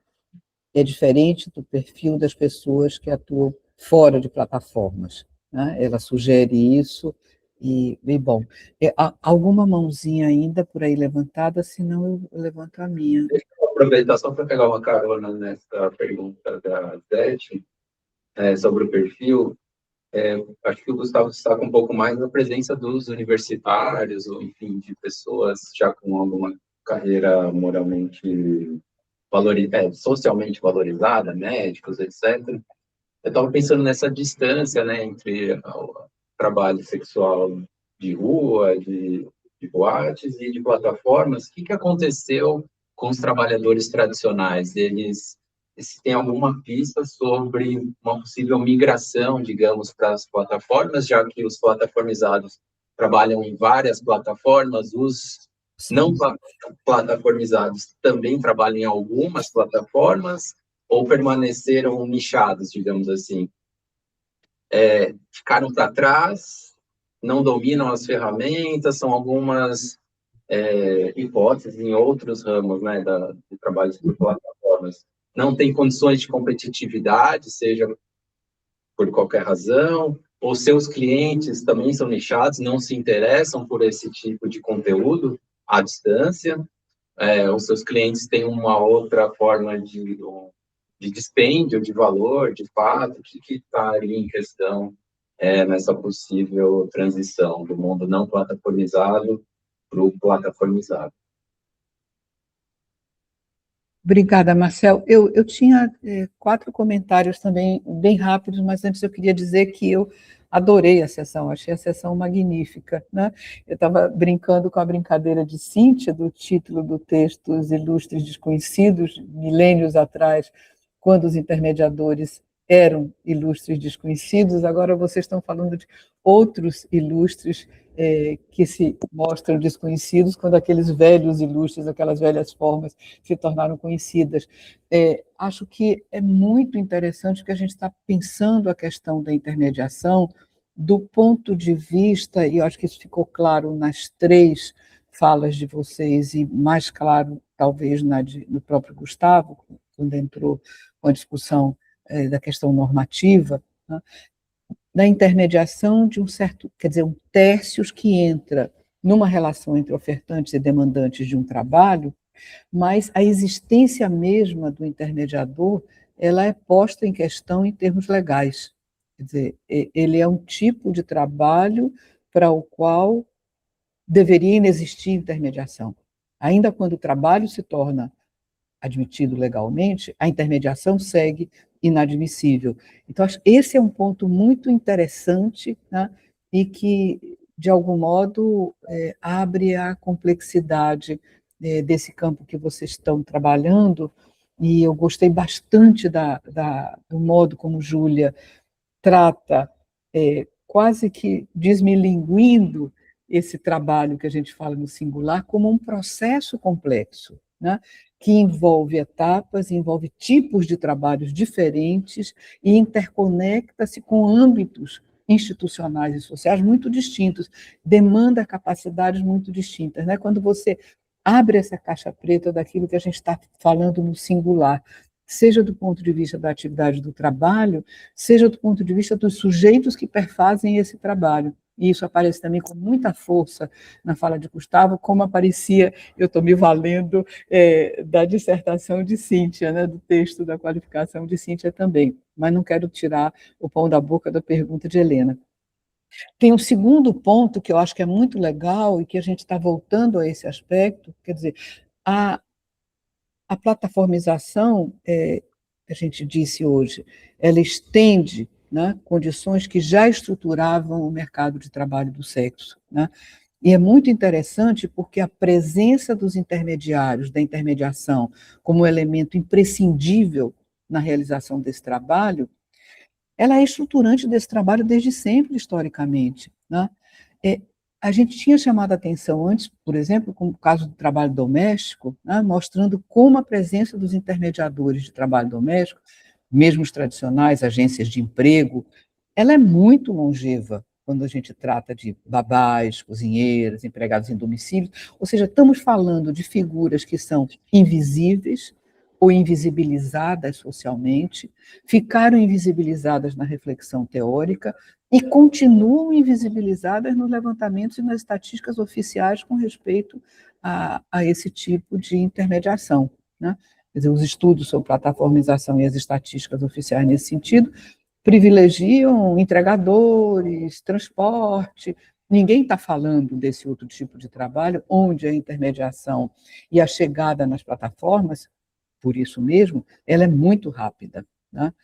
é diferente do perfil das pessoas que atuam fora de plataformas, né? Ela sugere isso. E bom, alguma mãozinha ainda por aí levantada, senão eu levanto a minha. Deixa eu aproveitar só para pegar uma carona nessa pergunta da Zete, sobre o perfil. Acho que o Gustavo destaca um pouco mais a presença dos universitários, ou enfim, de pessoas já com alguma carreira moralmente socialmente valorizada, médicos, etc. Eu estava pensando nessa distância, né, entre o trabalho sexual de rua, de boates e de plataformas. O que aconteceu com os trabalhadores tradicionais? Se tem alguma pista sobre uma possível migração, digamos, para as plataformas, já que os plataformizados trabalham em várias plataformas, os não plataformizados também trabalham em algumas plataformas, ou permaneceram nichados, digamos assim? Ficaram para trás, não dominam as ferramentas, são algumas hipóteses em outros ramos, né, de trabalho por plataformas. Não tem condições de competitividade, seja por qualquer razão, ou seus clientes também são nichados, não se interessam por esse tipo de conteúdo à distância, os seus clientes têm uma outra forma de dispêndio, de valor, de fato, o que está ali em questão nessa possível transição do mundo não plataformizado para o plataformizado. Obrigada, Marcel. Eu tinha 4 comentários também, bem rápidos, mas antes eu queria dizer que eu adorei a sessão, achei a sessão magnífica, né? Eu estava brincando com a brincadeira de Cíntia, do título do texto Os Ilustres Desconhecidos, milênios atrás, quando os intermediadores eram ilustres desconhecidos, agora vocês estão falando de outros ilustres que se mostram desconhecidos quando aqueles velhos ilustres, aquelas velhas formas se tornaram conhecidas. Acho que é muito interessante que a gente está pensando a questão da intermediação do ponto de vista, e eu acho que isso ficou claro nas 3 falas de vocês, e mais claro, talvez, no próprio Gustavo, quando entrou com a discussão da questão normativa, né? Da intermediação de um certo, quer dizer, um tercios que entra numa relação entre ofertantes e demandantes de um trabalho, mas a existência mesma do intermediador, ela é posta em questão em termos legais. Quer dizer, ele é um tipo de trabalho para o qual deveria inexistir intermediação. Ainda quando o trabalho se torna admitido legalmente, a intermediação segue inadmissível. Então, acho que esse é um ponto muito interessante, né, e que, de algum modo, abre a complexidade desse campo que vocês estão trabalhando, e eu gostei bastante do modo como Júlia trata, quase que desmilinguindo esse trabalho que a gente fala no singular, como um processo complexo, né? Que envolve etapas, envolve tipos de trabalhos diferentes e interconecta-se com âmbitos institucionais e sociais muito distintos, demanda capacidades muito distintas, né? Quando você abre essa caixa preta daquilo que a gente está falando no singular, seja do ponto de vista da atividade do trabalho, seja do ponto de vista dos sujeitos que perfazem esse trabalho. E isso aparece também com muita força na fala de Gustavo, como aparecia, eu estou me valendo da dissertação de Cíntia, né, do texto da qualificação de Cíntia também, mas não quero tirar o pão da boca da pergunta de Helena. Tem um segundo ponto que eu acho que é muito legal e que a gente está voltando a esse aspecto, quer dizer, a plataformização, a gente disse hoje, ela estende, né, condições que já estruturavam o mercado de trabalho do sexo, né? E é muito interessante porque a presença dos intermediários, da intermediação, como elemento imprescindível na realização desse trabalho, ela é estruturante desse trabalho desde sempre, historicamente, né? A gente tinha chamado a atenção antes, por exemplo, com o caso do trabalho doméstico, né, mostrando como a presença dos intermediadores de trabalho doméstico, mesmo os tradicionais, agências de emprego, ela é muito longeva quando a gente trata de babás, cozinheiras, empregados em domicílio, ou seja, estamos falando de figuras que são invisíveis ou invisibilizadas socialmente, ficaram invisibilizadas na reflexão teórica e continuam invisibilizadas nos levantamentos e nas estatísticas oficiais com respeito a esse tipo de intermediação, né? Quer dizer, os estudos sobre plataformização e as estatísticas oficiais nesse sentido privilegiam entregadores, transporte. Ninguém está falando desse outro tipo de trabalho, onde a intermediação e a chegada nas plataformas por isso mesmo, ela é muito rápida, né?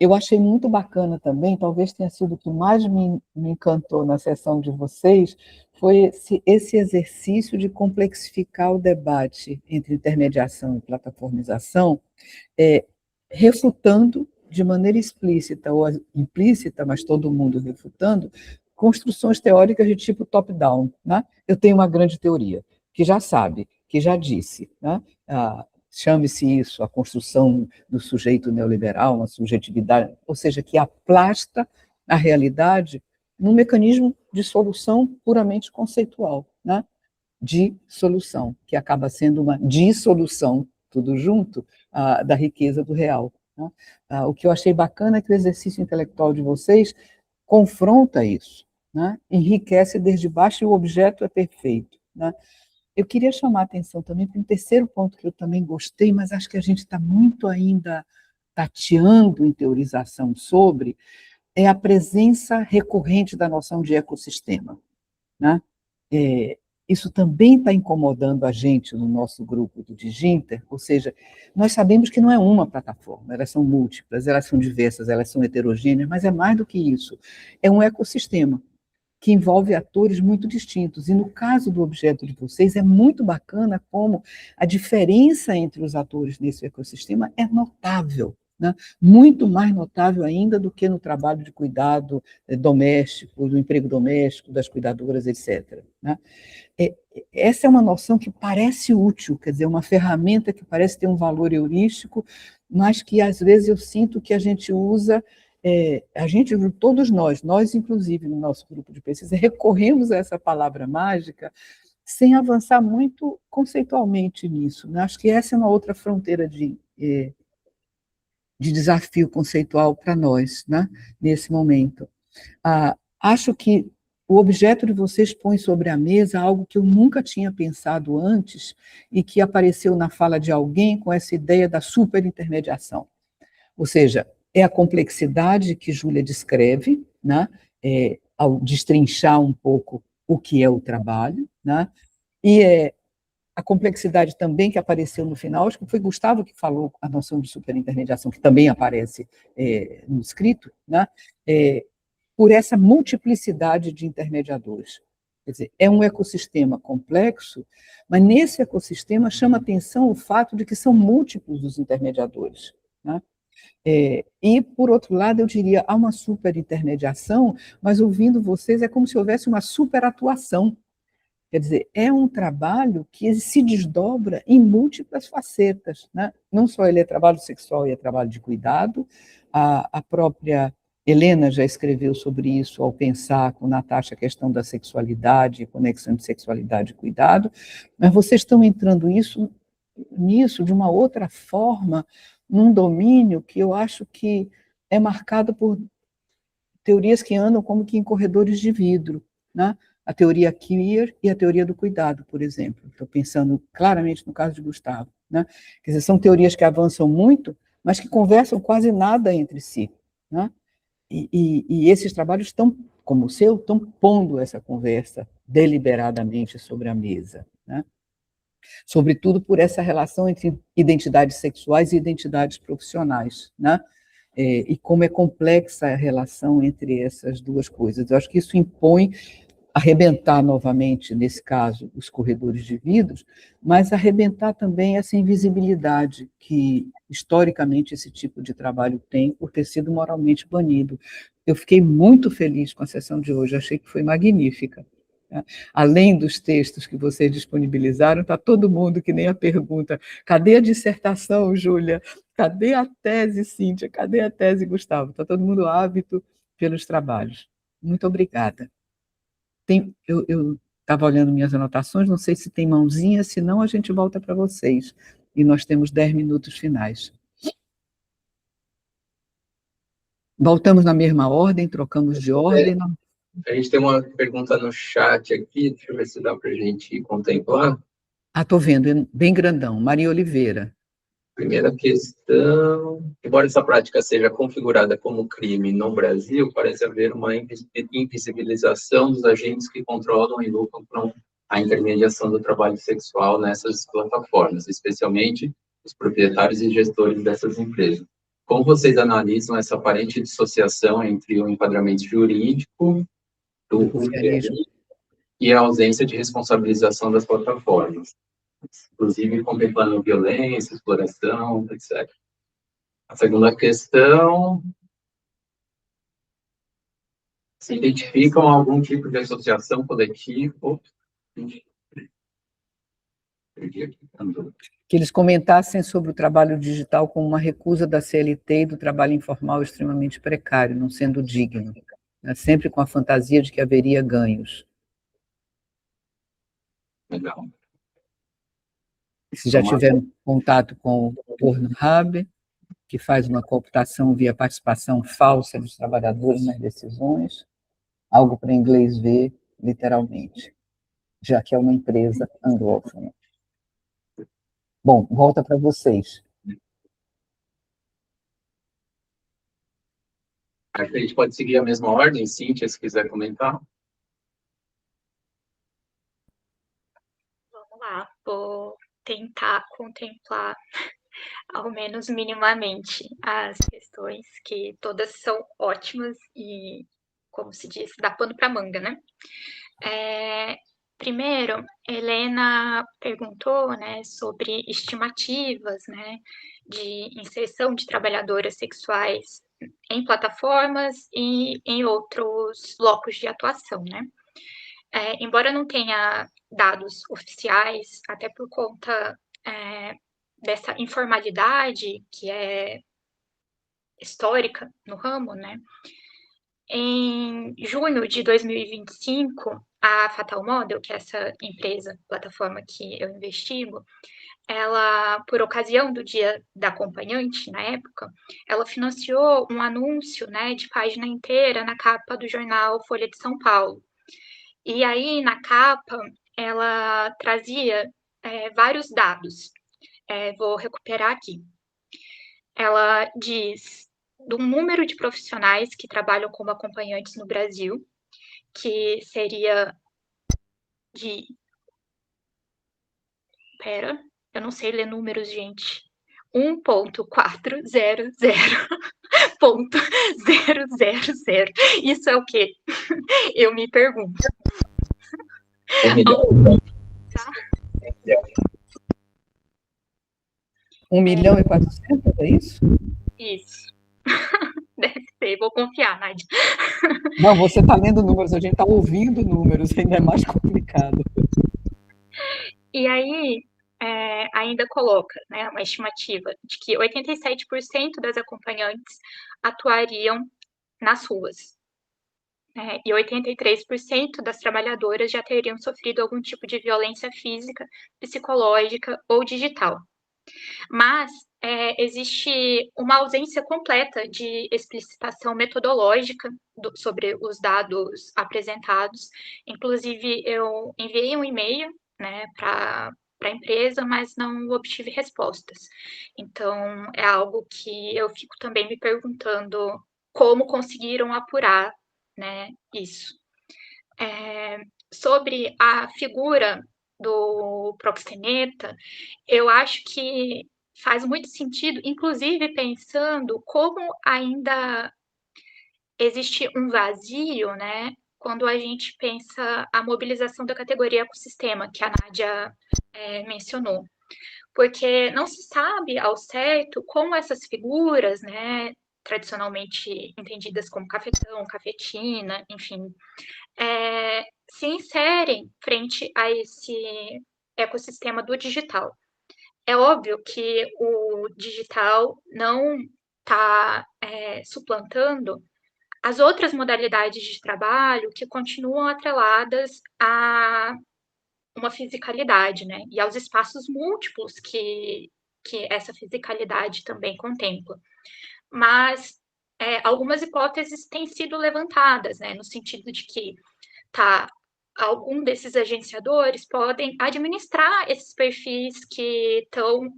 Eu achei muito bacana também, talvez tenha sido o que mais me encantou na sessão de vocês, foi esse exercício de complexificar o debate entre intermediação e plataformização, refutando de maneira explícita ou implícita, mas todo mundo refutando, construções teóricas de tipo top-down, né? Eu tenho uma grande teoria, que já sabe, que já disse, né? Chame-se isso a construção do sujeito neoliberal, uma subjetividade, ou seja, que aplasta a realidade num mecanismo de solução puramente conceitual, né? De solução, que acaba sendo uma dissolução, tudo junto, da riqueza do real, né? O que eu achei bacana é que o exercício intelectual de vocês confronta isso, né? Enriquece desde baixo e o objeto é perfeito, né? Eu queria chamar a atenção também para um terceiro ponto que eu também gostei, mas acho que a gente está muito ainda tateando em teorização sobre, é a presença recorrente da noção de ecossistema, né? Isso também está incomodando a gente no nosso grupo do Diginter, ou seja, nós sabemos que não é uma plataforma, elas são múltiplas, elas são diversas, elas são heterogêneas, mas é mais do que isso, é um ecossistema que envolve atores muito distintos. E no caso do objeto de vocês, é muito bacana como a diferença entre os atores nesse ecossistema é notável, né? Muito mais notável ainda do que no trabalho de cuidado doméstico, do emprego doméstico, das cuidadoras, etc., né? Essa é uma noção que parece útil, quer dizer, uma ferramenta que parece ter um valor heurístico, mas que às vezes eu sinto que a gente usa, todos nós inclusive no nosso grupo de pesquisa, recorremos a essa palavra mágica sem avançar muito conceitualmente nisso, né? Acho que essa é uma outra fronteira de desafio conceitual para nós, né, nesse momento. Acho que o objeto de vocês põe sobre a mesa algo que eu nunca tinha pensado antes e que apareceu na fala de alguém com essa ideia da superintermediação. Ou seja, é a complexidade que Júlia descreve, né, ao destrinchar um pouco o que é o trabalho, né, e a complexidade também que apareceu no final, acho que foi Gustavo que falou a noção de superintermediação, que também aparece no escrito, né, por essa multiplicidade de intermediadores. Quer dizer, é um ecossistema complexo, mas nesse ecossistema chama atenção o fato de que são múltiplos os intermediadores, né? E, por outro lado, eu diria, há uma superintermediação, mas ouvindo vocês é como se houvesse uma superatuação. Quer dizer, é um trabalho que se desdobra em múltiplas facetas, né? Não só ele é trabalho sexual e é trabalho de cuidado, a própria Helena já escreveu sobre isso ao pensar com Natasha a questão da sexualidade, conexão de sexualidade e cuidado, mas vocês estão entrando nisso de uma outra forma, num domínio que eu acho que é marcado por teorias que andam como que em corredores de vidro, né? A teoria queer e a teoria do cuidado, por exemplo. Estou pensando claramente no caso de Gustavo, né? Quer dizer, são teorias que avançam muito, mas que conversam quase nada entre si, né? E esses trabalhos estão, como o seu, estão pondo essa conversa deliberadamente sobre a mesa, né? Sobretudo por essa relação entre identidades sexuais e identidades profissionais, né? E como é complexa a relação entre essas duas coisas. Eu acho que isso impõe arrebentar novamente, nesse caso, os corredores de vidros, mas arrebentar também essa invisibilidade que, historicamente, esse tipo de trabalho tem por ter sido moralmente banido. Eu fiquei muito feliz com a sessão de hoje, achei que foi magnífica. Além dos textos que vocês disponibilizaram, está todo mundo que nem a pergunta, cadê a dissertação, Júlia? Cadê a tese, Cíntia? Cadê a tese, Gustavo? Está todo mundo ávido pelos trabalhos. Muito obrigada. Eu estava olhando minhas anotações, não sei se tem mãozinha, senão a gente volta para vocês. E nós temos 10 minutos finais. Voltamos na mesma ordem, trocamos de ordem. A gente tem uma pergunta no chat aqui, deixa eu ver se dá para a gente contemplar. Estou vendo, bem grandão. Maria Oliveira. Primeira questão, embora essa prática seja configurada como crime no Brasil, parece haver uma invisibilização dos agentes que controlam e lucram a intermediação do trabalho sexual nessas plataformas, especialmente os proprietários e gestores dessas empresas. Como vocês analisam essa aparente dissociação entre o enquadramento jurídico do e a ausência de responsabilização das plataformas, inclusive contemplando violência, exploração, etc. A segunda questão: se identificam algum tipo de associação coletiva? Perdi aqui, andou. Que eles comentassem sobre o trabalho digital como uma recusa da CLT e do trabalho informal extremamente precário, não sendo digno, né? Sempre com a fantasia de que haveria ganhos. Legal. Se já tiveram contato com o Pornhub, que faz uma computação via participação falsa dos trabalhadores nas decisões, algo para inglês ver, literalmente, já que é uma empresa anglófona. Bom, volta para vocês. Acho que a gente pode seguir a mesma ordem, Cíntia, se quiser comentar. Vamos lá, vou tentar contemplar, ao menos minimamente, as questões, que todas são ótimas e, como se diz, dá pano para manga, né? Primeiro, Helena perguntou, né, sobre estimativas, né, de inserção de trabalhadoras sexuais em plataformas e em outros locos de atuação, né? Embora não tenha dados oficiais, até por conta dessa informalidade que é histórica no ramo, né? Em junho de 2025, a Fatal Model, que é essa empresa, plataforma que eu investigo, ela, por ocasião do Dia da Acompanhante, na época, ela financiou um anúncio, né, de página inteira na capa do jornal Folha de São Paulo. E aí, na capa, ela trazia vários dados. Vou recuperar aqui. Ela diz do número de profissionais que trabalham como acompanhantes no Brasil, que seria de... eu não sei ler números, gente. 1.400.000. Isso é o quê? Eu me pergunto. 1 milhão. Tá? 1.400.000, é isso? Isso. Deve ser, vou confiar, Nádia. Não, você está lendo números, a gente está ouvindo números, ainda é mais complicado. E aí, ainda coloca, né, uma estimativa de que 87% das acompanhantes atuariam nas ruas. E 83% das trabalhadoras já teriam sofrido algum tipo de violência física, psicológica ou digital. Mas existe uma ausência completa de explicitação metodológica sobre os dados apresentados. Inclusive, eu enviei um e-mail, né, para a empresa, mas não obtive respostas. Então, é algo que eu fico também me perguntando como conseguiram apurar, né, isso. Sobre a figura do proxeneta, eu acho que faz muito sentido, inclusive pensando como ainda existe um vazio, né, quando a gente pensa a mobilização da categoria ecossistema, que a Nádia mencionou. Porque não se sabe ao certo como essas figuras, né, tradicionalmente entendidas como cafetão, cafetina, enfim, se inserem frente a esse ecossistema do digital. É óbvio que o digital não está suplantando as outras modalidades de trabalho que continuam atreladas a uma fisicalidade, né? E aos espaços múltiplos que essa fisicalidade também contempla. Mas algumas hipóteses têm sido levantadas, né? No sentido de que algum desses agenciadores podem administrar esses perfis que estão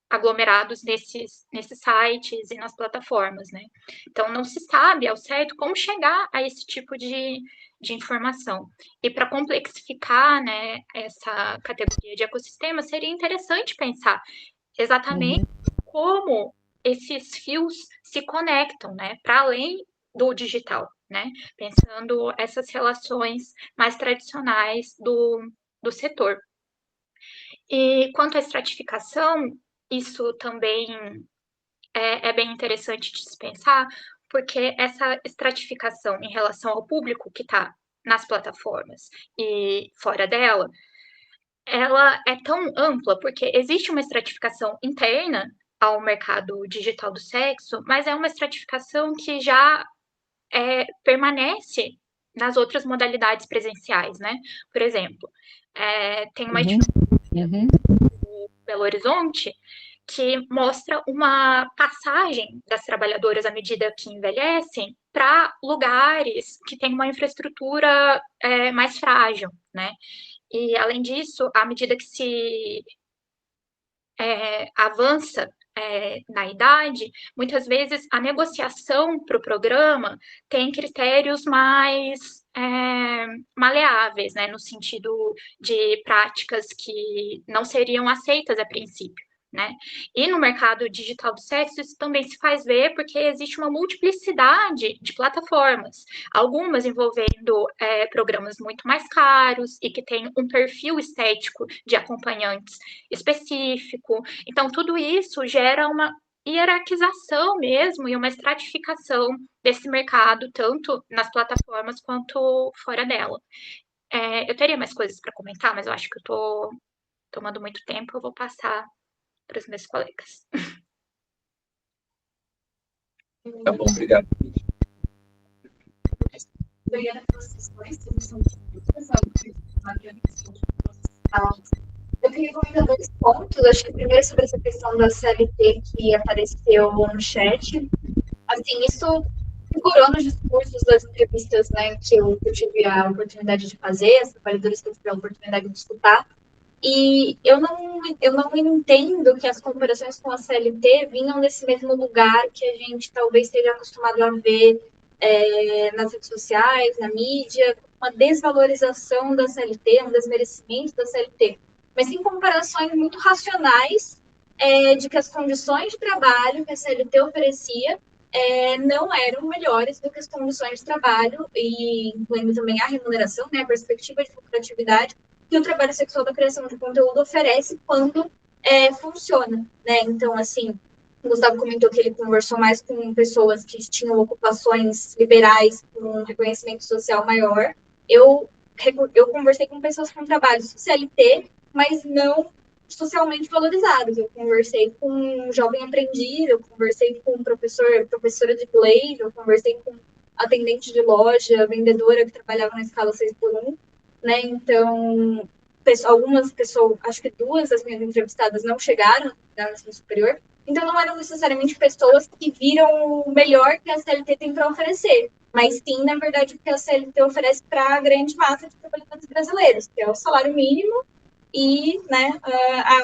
aglomerados nesses sites e nas plataformas, né? Então, não se sabe ao certo como chegar a esse tipo de informação. E para complexificar, né, essa categoria de ecossistema, seria interessante pensar exatamente como esses fios se conectam, né, para além do digital, né, pensando essas relações mais tradicionais do setor. E quanto à estratificação, isso também é bem interessante de se pensar, porque essa estratificação em relação ao público que está nas plataformas e fora dela, ela é tão ampla, porque existe uma estratificação interna ao mercado digital do sexo, mas é uma estratificação que já permanece nas outras modalidades presenciais, né? Por exemplo, tem uma Belo Horizonte que mostra uma passagem das trabalhadoras à medida que envelhecem para lugares que têm uma infraestrutura mais frágil, né? E, além disso, à medida que se avança na idade, muitas vezes a negociação para o programa tem critérios mais maleáveis, né, no sentido de práticas que não seriam aceitas a princípio. Né? E no mercado digital do sexo isso também se faz ver porque existe uma multiplicidade de plataformas, algumas envolvendo programas muito mais caros e que têm um perfil estético de acompanhantes específico. Então, tudo isso gera uma hierarquização mesmo e uma estratificação desse mercado, tanto nas plataformas quanto fora dela. Eu teria mais coisas para comentar, mas eu acho que eu estou tomando muito tempo, eu vou passar para os meus colegas. Tá bom, obrigado. Obrigada pelas questões, eu queria comentar 2 pontos. Acho que primeiro sobre essa questão da CLT que apareceu no chat. Assim, isso figurou nos discursos das entrevistas, né, que eu tive a oportunidade de fazer, as trabalhadoras que eu tive a oportunidade de escutar. E eu não entendo que as comparações com a CLT vinham desse mesmo lugar que a gente talvez esteja acostumado a ver nas redes sociais, na mídia, uma desvalorização da CLT, um desmerecimento da CLT, mas sim comparações muito racionais de que as condições de trabalho que a CLT oferecia não eram melhores do que as condições de trabalho, e incluindo também a remuneração, né, a perspectiva de lucratividade que o trabalho sexual da criação de conteúdo oferece quando funciona, né? Então, assim, o Gustavo comentou que ele conversou mais com pessoas que tinham ocupações liberais com um reconhecimento social maior. Eu conversei com pessoas com trabalhos CLT, mas não socialmente valorizados. Eu conversei com um jovem aprendiz, eu conversei com professora de inglês, eu conversei com atendente de loja, vendedora que trabalhava na escala 6x1, né? Então, algumas pessoas, acho que 2 das minhas entrevistadas não chegaram no ensino superior, então não eram necessariamente pessoas que viram o melhor que a CLT tem para oferecer, mas sim, na verdade, o que a CLT oferece para a grande massa de trabalhadores brasileiros, que é o salário mínimo e, né,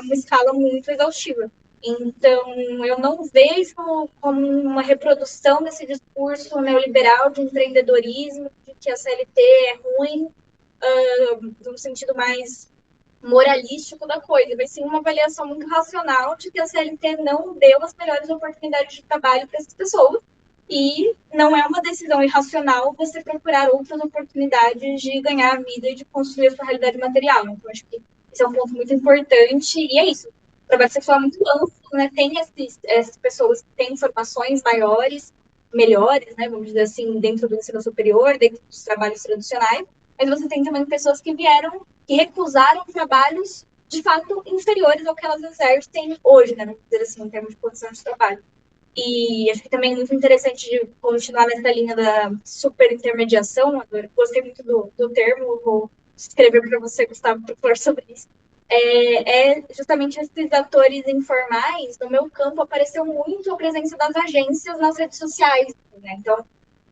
uma escala muito exaustiva. Então, eu não vejo como uma reprodução desse discurso neoliberal de empreendedorismo, de que a CLT é ruim, no sentido mais moralístico da coisa, mas sim uma avaliação muito racional de que a CLT não deu as melhores oportunidades de trabalho para essas pessoas, e não é uma decisão irracional você procurar outras oportunidades de ganhar a vida e de construir a sua realidade material. Então, acho que esse é um ponto muito importante, e é isso. O trabalho sexual é muito amplo, né? Tem essas pessoas que têm formações maiores, melhores, né? Vamos dizer assim, dentro do ensino superior, dentro dos trabalhos tradicionais, mas você tem também pessoas que recusaram trabalhos, de fato, inferiores ao que elas exercem hoje, né? Vamos dizer assim, em termos de posição de trabalho. E acho que também é muito interessante de continuar nessa linha da superintermediação. Eu gostei muito do termo, vou escrever para você, Gustavo, para falar sobre isso. Justamente esses atores informais, no meu campo, apareceu muito a presença das agências nas redes sociais, né? Então,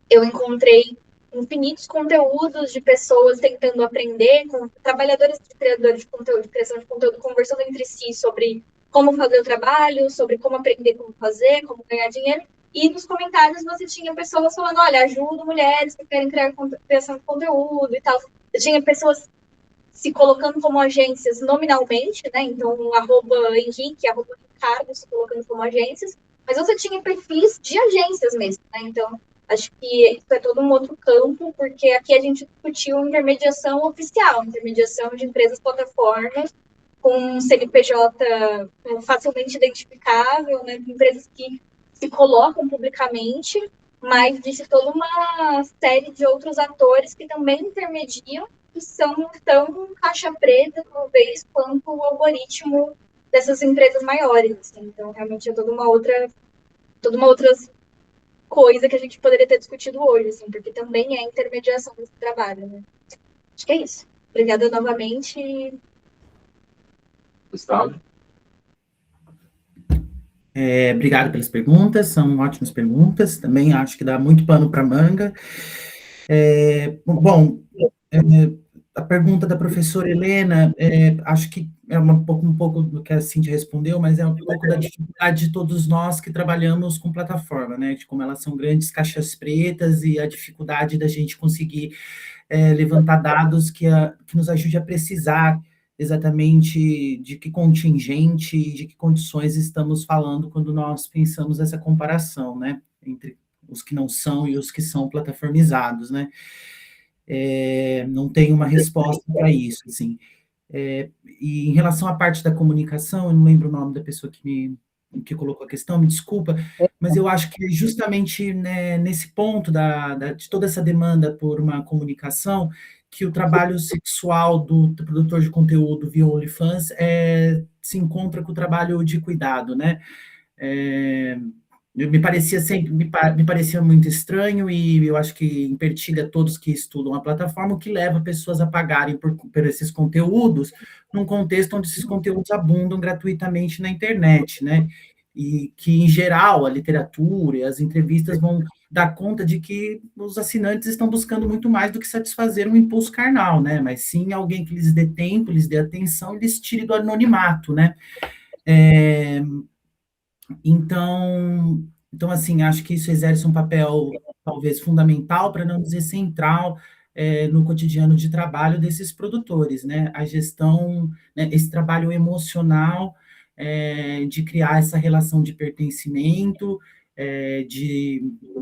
eu encontrei infinitos conteúdos de pessoas tentando aprender, com trabalhadores de criadores de conteúdo, de criação de conteúdo, conversando entre si sobre como fazer o trabalho, sobre como aprender como fazer, como ganhar dinheiro. E nos comentários você tinha pessoas falando, olha, ajudo mulheres que querem criação de conteúdo e tal. Eu tinha pessoas se colocando como agências nominalmente, né? Então, @Henrique, @Ricardo se colocando como agências, mas você tinha perfis de agências mesmo, né? Então, acho que isso é todo um outro campo, porque aqui a gente discutiu intermediação oficial, intermediação de empresas plataformas com CNPJ facilmente identificável, né? Empresas que se colocam publicamente, mas existe toda uma série de outros atores que também intermediam e são tão caixa preta, talvez, quanto o algoritmo dessas empresas maiores. Assim. Então, realmente é toda uma outra coisa que a gente poderia ter discutido hoje, assim, porque também é intermediação desse trabalho. Né? Acho que é isso. Obrigada novamente. Gustavo? Obrigado pelas perguntas, são ótimas perguntas, também acho que dá muito pano para manga. A pergunta da professora Helena, acho que é um pouco do que a Cíntia respondeu, mas é um pouco da dificuldade de todos nós que trabalhamos com plataforma, né, de como elas são grandes caixas pretas e a dificuldade da gente conseguir levantar dados que nos ajude a precisar exatamente de que contingente e de que condições estamos falando quando nós pensamos essa comparação, né, entre os que não são e os que são plataformizados, né. Não tenho uma resposta para isso, assim. E em relação à parte da comunicação, eu não lembro o nome da pessoa que colocou a questão, me desculpa, mas eu acho que justamente, né, nesse ponto de toda essa demanda por uma comunicação, que o trabalho sexual do produtor de conteúdo via OnlyFans se encontra com o trabalho de cuidado, né? Me parecia muito estranho e eu acho que impertiga todos que estudam a plataforma, o que leva pessoas a pagarem por esses conteúdos, num contexto onde esses conteúdos abundam gratuitamente na internet, né? E que, em geral, a literatura e as entrevistas vão dar conta de que os assinantes estão buscando muito mais do que satisfazer um impulso carnal, né? Mas sim alguém que lhes dê tempo, lhes dê atenção e lhes tire do anonimato, né? Então, assim, acho que isso exerce um papel, talvez, fundamental, para não dizer central, no cotidiano de trabalho desses produtores, né? A gestão, né, esse trabalho emocional, de criar essa relação de pertencimento,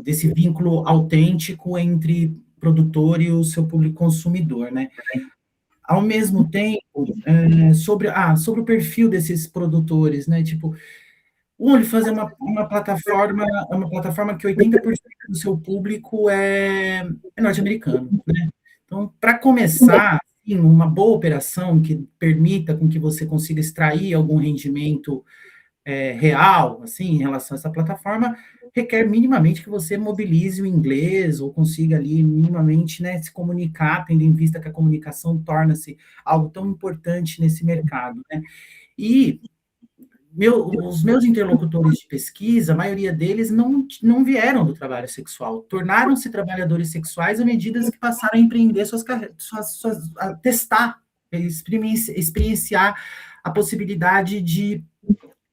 desse vínculo autêntico entre produtor e o seu público consumidor, né? Ao mesmo tempo, sobre o perfil desses produtores, né? Tipo, o OnlyFans é uma plataforma que 80% do seu público é norte-americano, né? Então, para começar, assim, uma boa operação que permita com que você consiga extrair algum rendimento real, assim, em relação a essa plataforma, requer minimamente que você mobilize o inglês ou consiga ali minimamente, né, se comunicar, tendo em vista que a comunicação torna-se algo tão importante nesse mercado, né? E os meus interlocutores de pesquisa, a maioria deles não vieram do trabalho sexual, tornaram-se trabalhadores sexuais à medida que passaram a empreender a testar, experienciar a possibilidade de,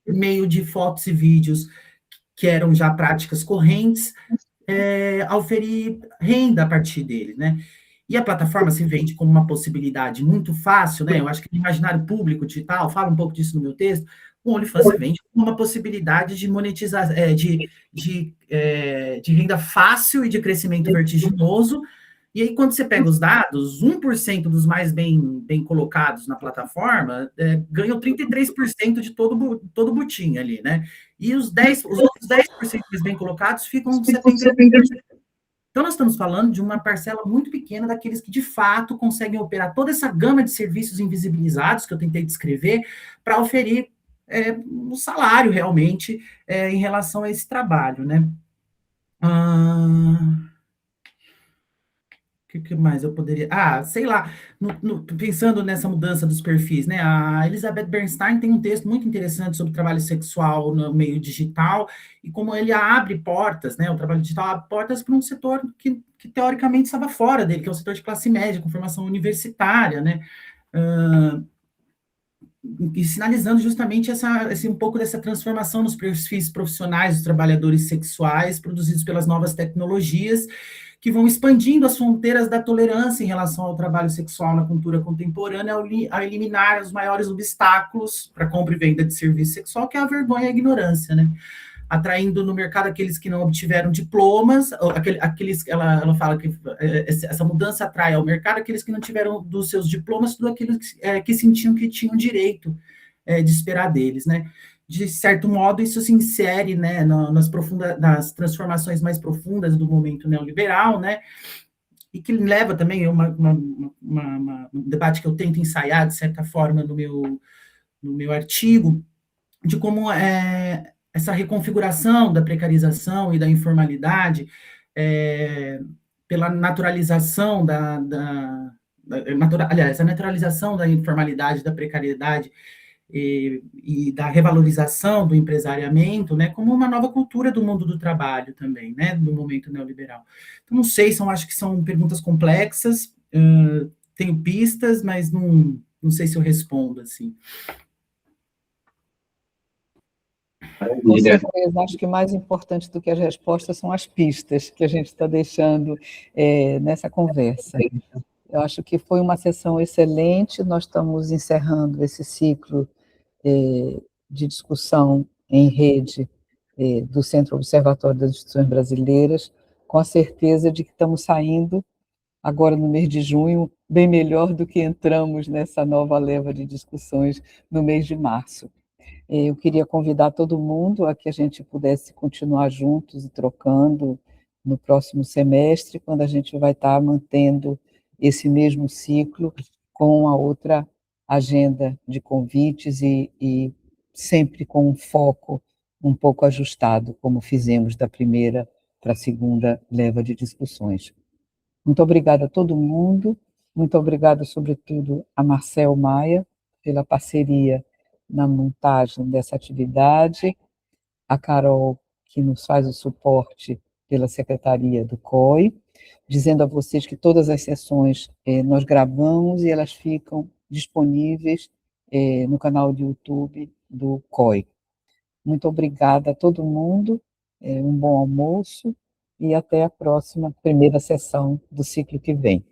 por meio de fotos e vídeos que eram já práticas correntes, oferir renda a partir dele, né? E a plataforma se vende como uma possibilidade muito fácil, né? Eu acho que no imaginário público digital, falo um pouco disso no meu texto, o OnlyFans se vende como uma possibilidade de monetizar, de renda fácil e de crescimento vertiginoso. E aí, quando você pega os dados, 1% dos mais bem colocados na plataforma ganham 33% de todo o butim ali, né? E os outros 10% mais bem colocados ficam com 70%. Então, nós estamos falando de uma parcela muito pequena daqueles que, de fato, conseguem operar toda essa gama de serviços invisibilizados que eu tentei descrever para oferir um salário, realmente, em relação a esse trabalho, né? O que mais eu poderia... sei lá, pensando nessa mudança dos perfis, né? A Elizabeth Bernstein tem um texto muito interessante sobre trabalho sexual no meio digital e como ele abre portas, né? O trabalho digital abre portas para um setor que teoricamente estava fora dele, que é o setor de classe média, com formação universitária, né? e sinalizando justamente um pouco dessa transformação nos perfis profissionais dos trabalhadores sexuais produzidos pelas novas tecnologias, que vão expandindo as fronteiras da tolerância em relação ao trabalho sexual na cultura contemporânea, ao eliminar os maiores obstáculos para a compra e venda de serviço sexual, que é a vergonha e a ignorância, né? Atraindo no mercado aqueles que não obtiveram diplomas, ela fala que essa mudança atrai ao mercado aqueles que não tiveram dos seus diplomas tudo aquilo que sentiam que tinham direito de esperar deles, né? De certo modo, isso se insere, né, nas transformações mais profundas do momento neoliberal, né, e que leva também um debate que eu tento ensaiar, de certa forma, no meu artigo, de como essa reconfiguração da precarização e da informalidade, pela naturalização aliás, a naturalização da informalidade, da precariedade, e da revalorização do empresariamento, né, como uma nova cultura do mundo do trabalho também, né, no momento neoliberal. Então, não sei, acho que são perguntas complexas, tenho pistas, mas não sei se eu respondo, assim. Com certeza, acho que mais importante do que as respostas são as pistas que a gente está deixando nessa conversa. Eu acho que foi uma sessão excelente, nós estamos encerrando esse ciclo de discussão em rede do Centro Observatório das Instituições Brasileiras, com a certeza de que estamos saindo, agora no mês de junho, bem melhor do que entramos nessa nova leva de discussões no mês de março. Eu queria convidar todo mundo a que a gente pudesse continuar juntos e trocando no próximo semestre, quando a gente vai estar mantendo esse mesmo ciclo com a outra agenda de convites e sempre com um foco um pouco ajustado, como fizemos da primeira para a segunda leva de discussões. Muito obrigada a todo mundo, muito obrigada, sobretudo, a Marcel Maia, pela parceria na montagem dessa atividade, a Carol, que nos faz o suporte pela Secretaria do COI, dizendo a vocês que todas as sessões nós gravamos e elas ficam disponíveis no canal do YouTube do COI. Muito obrigada a todo mundo, um bom almoço e até a próxima primeira sessão do ciclo que vem.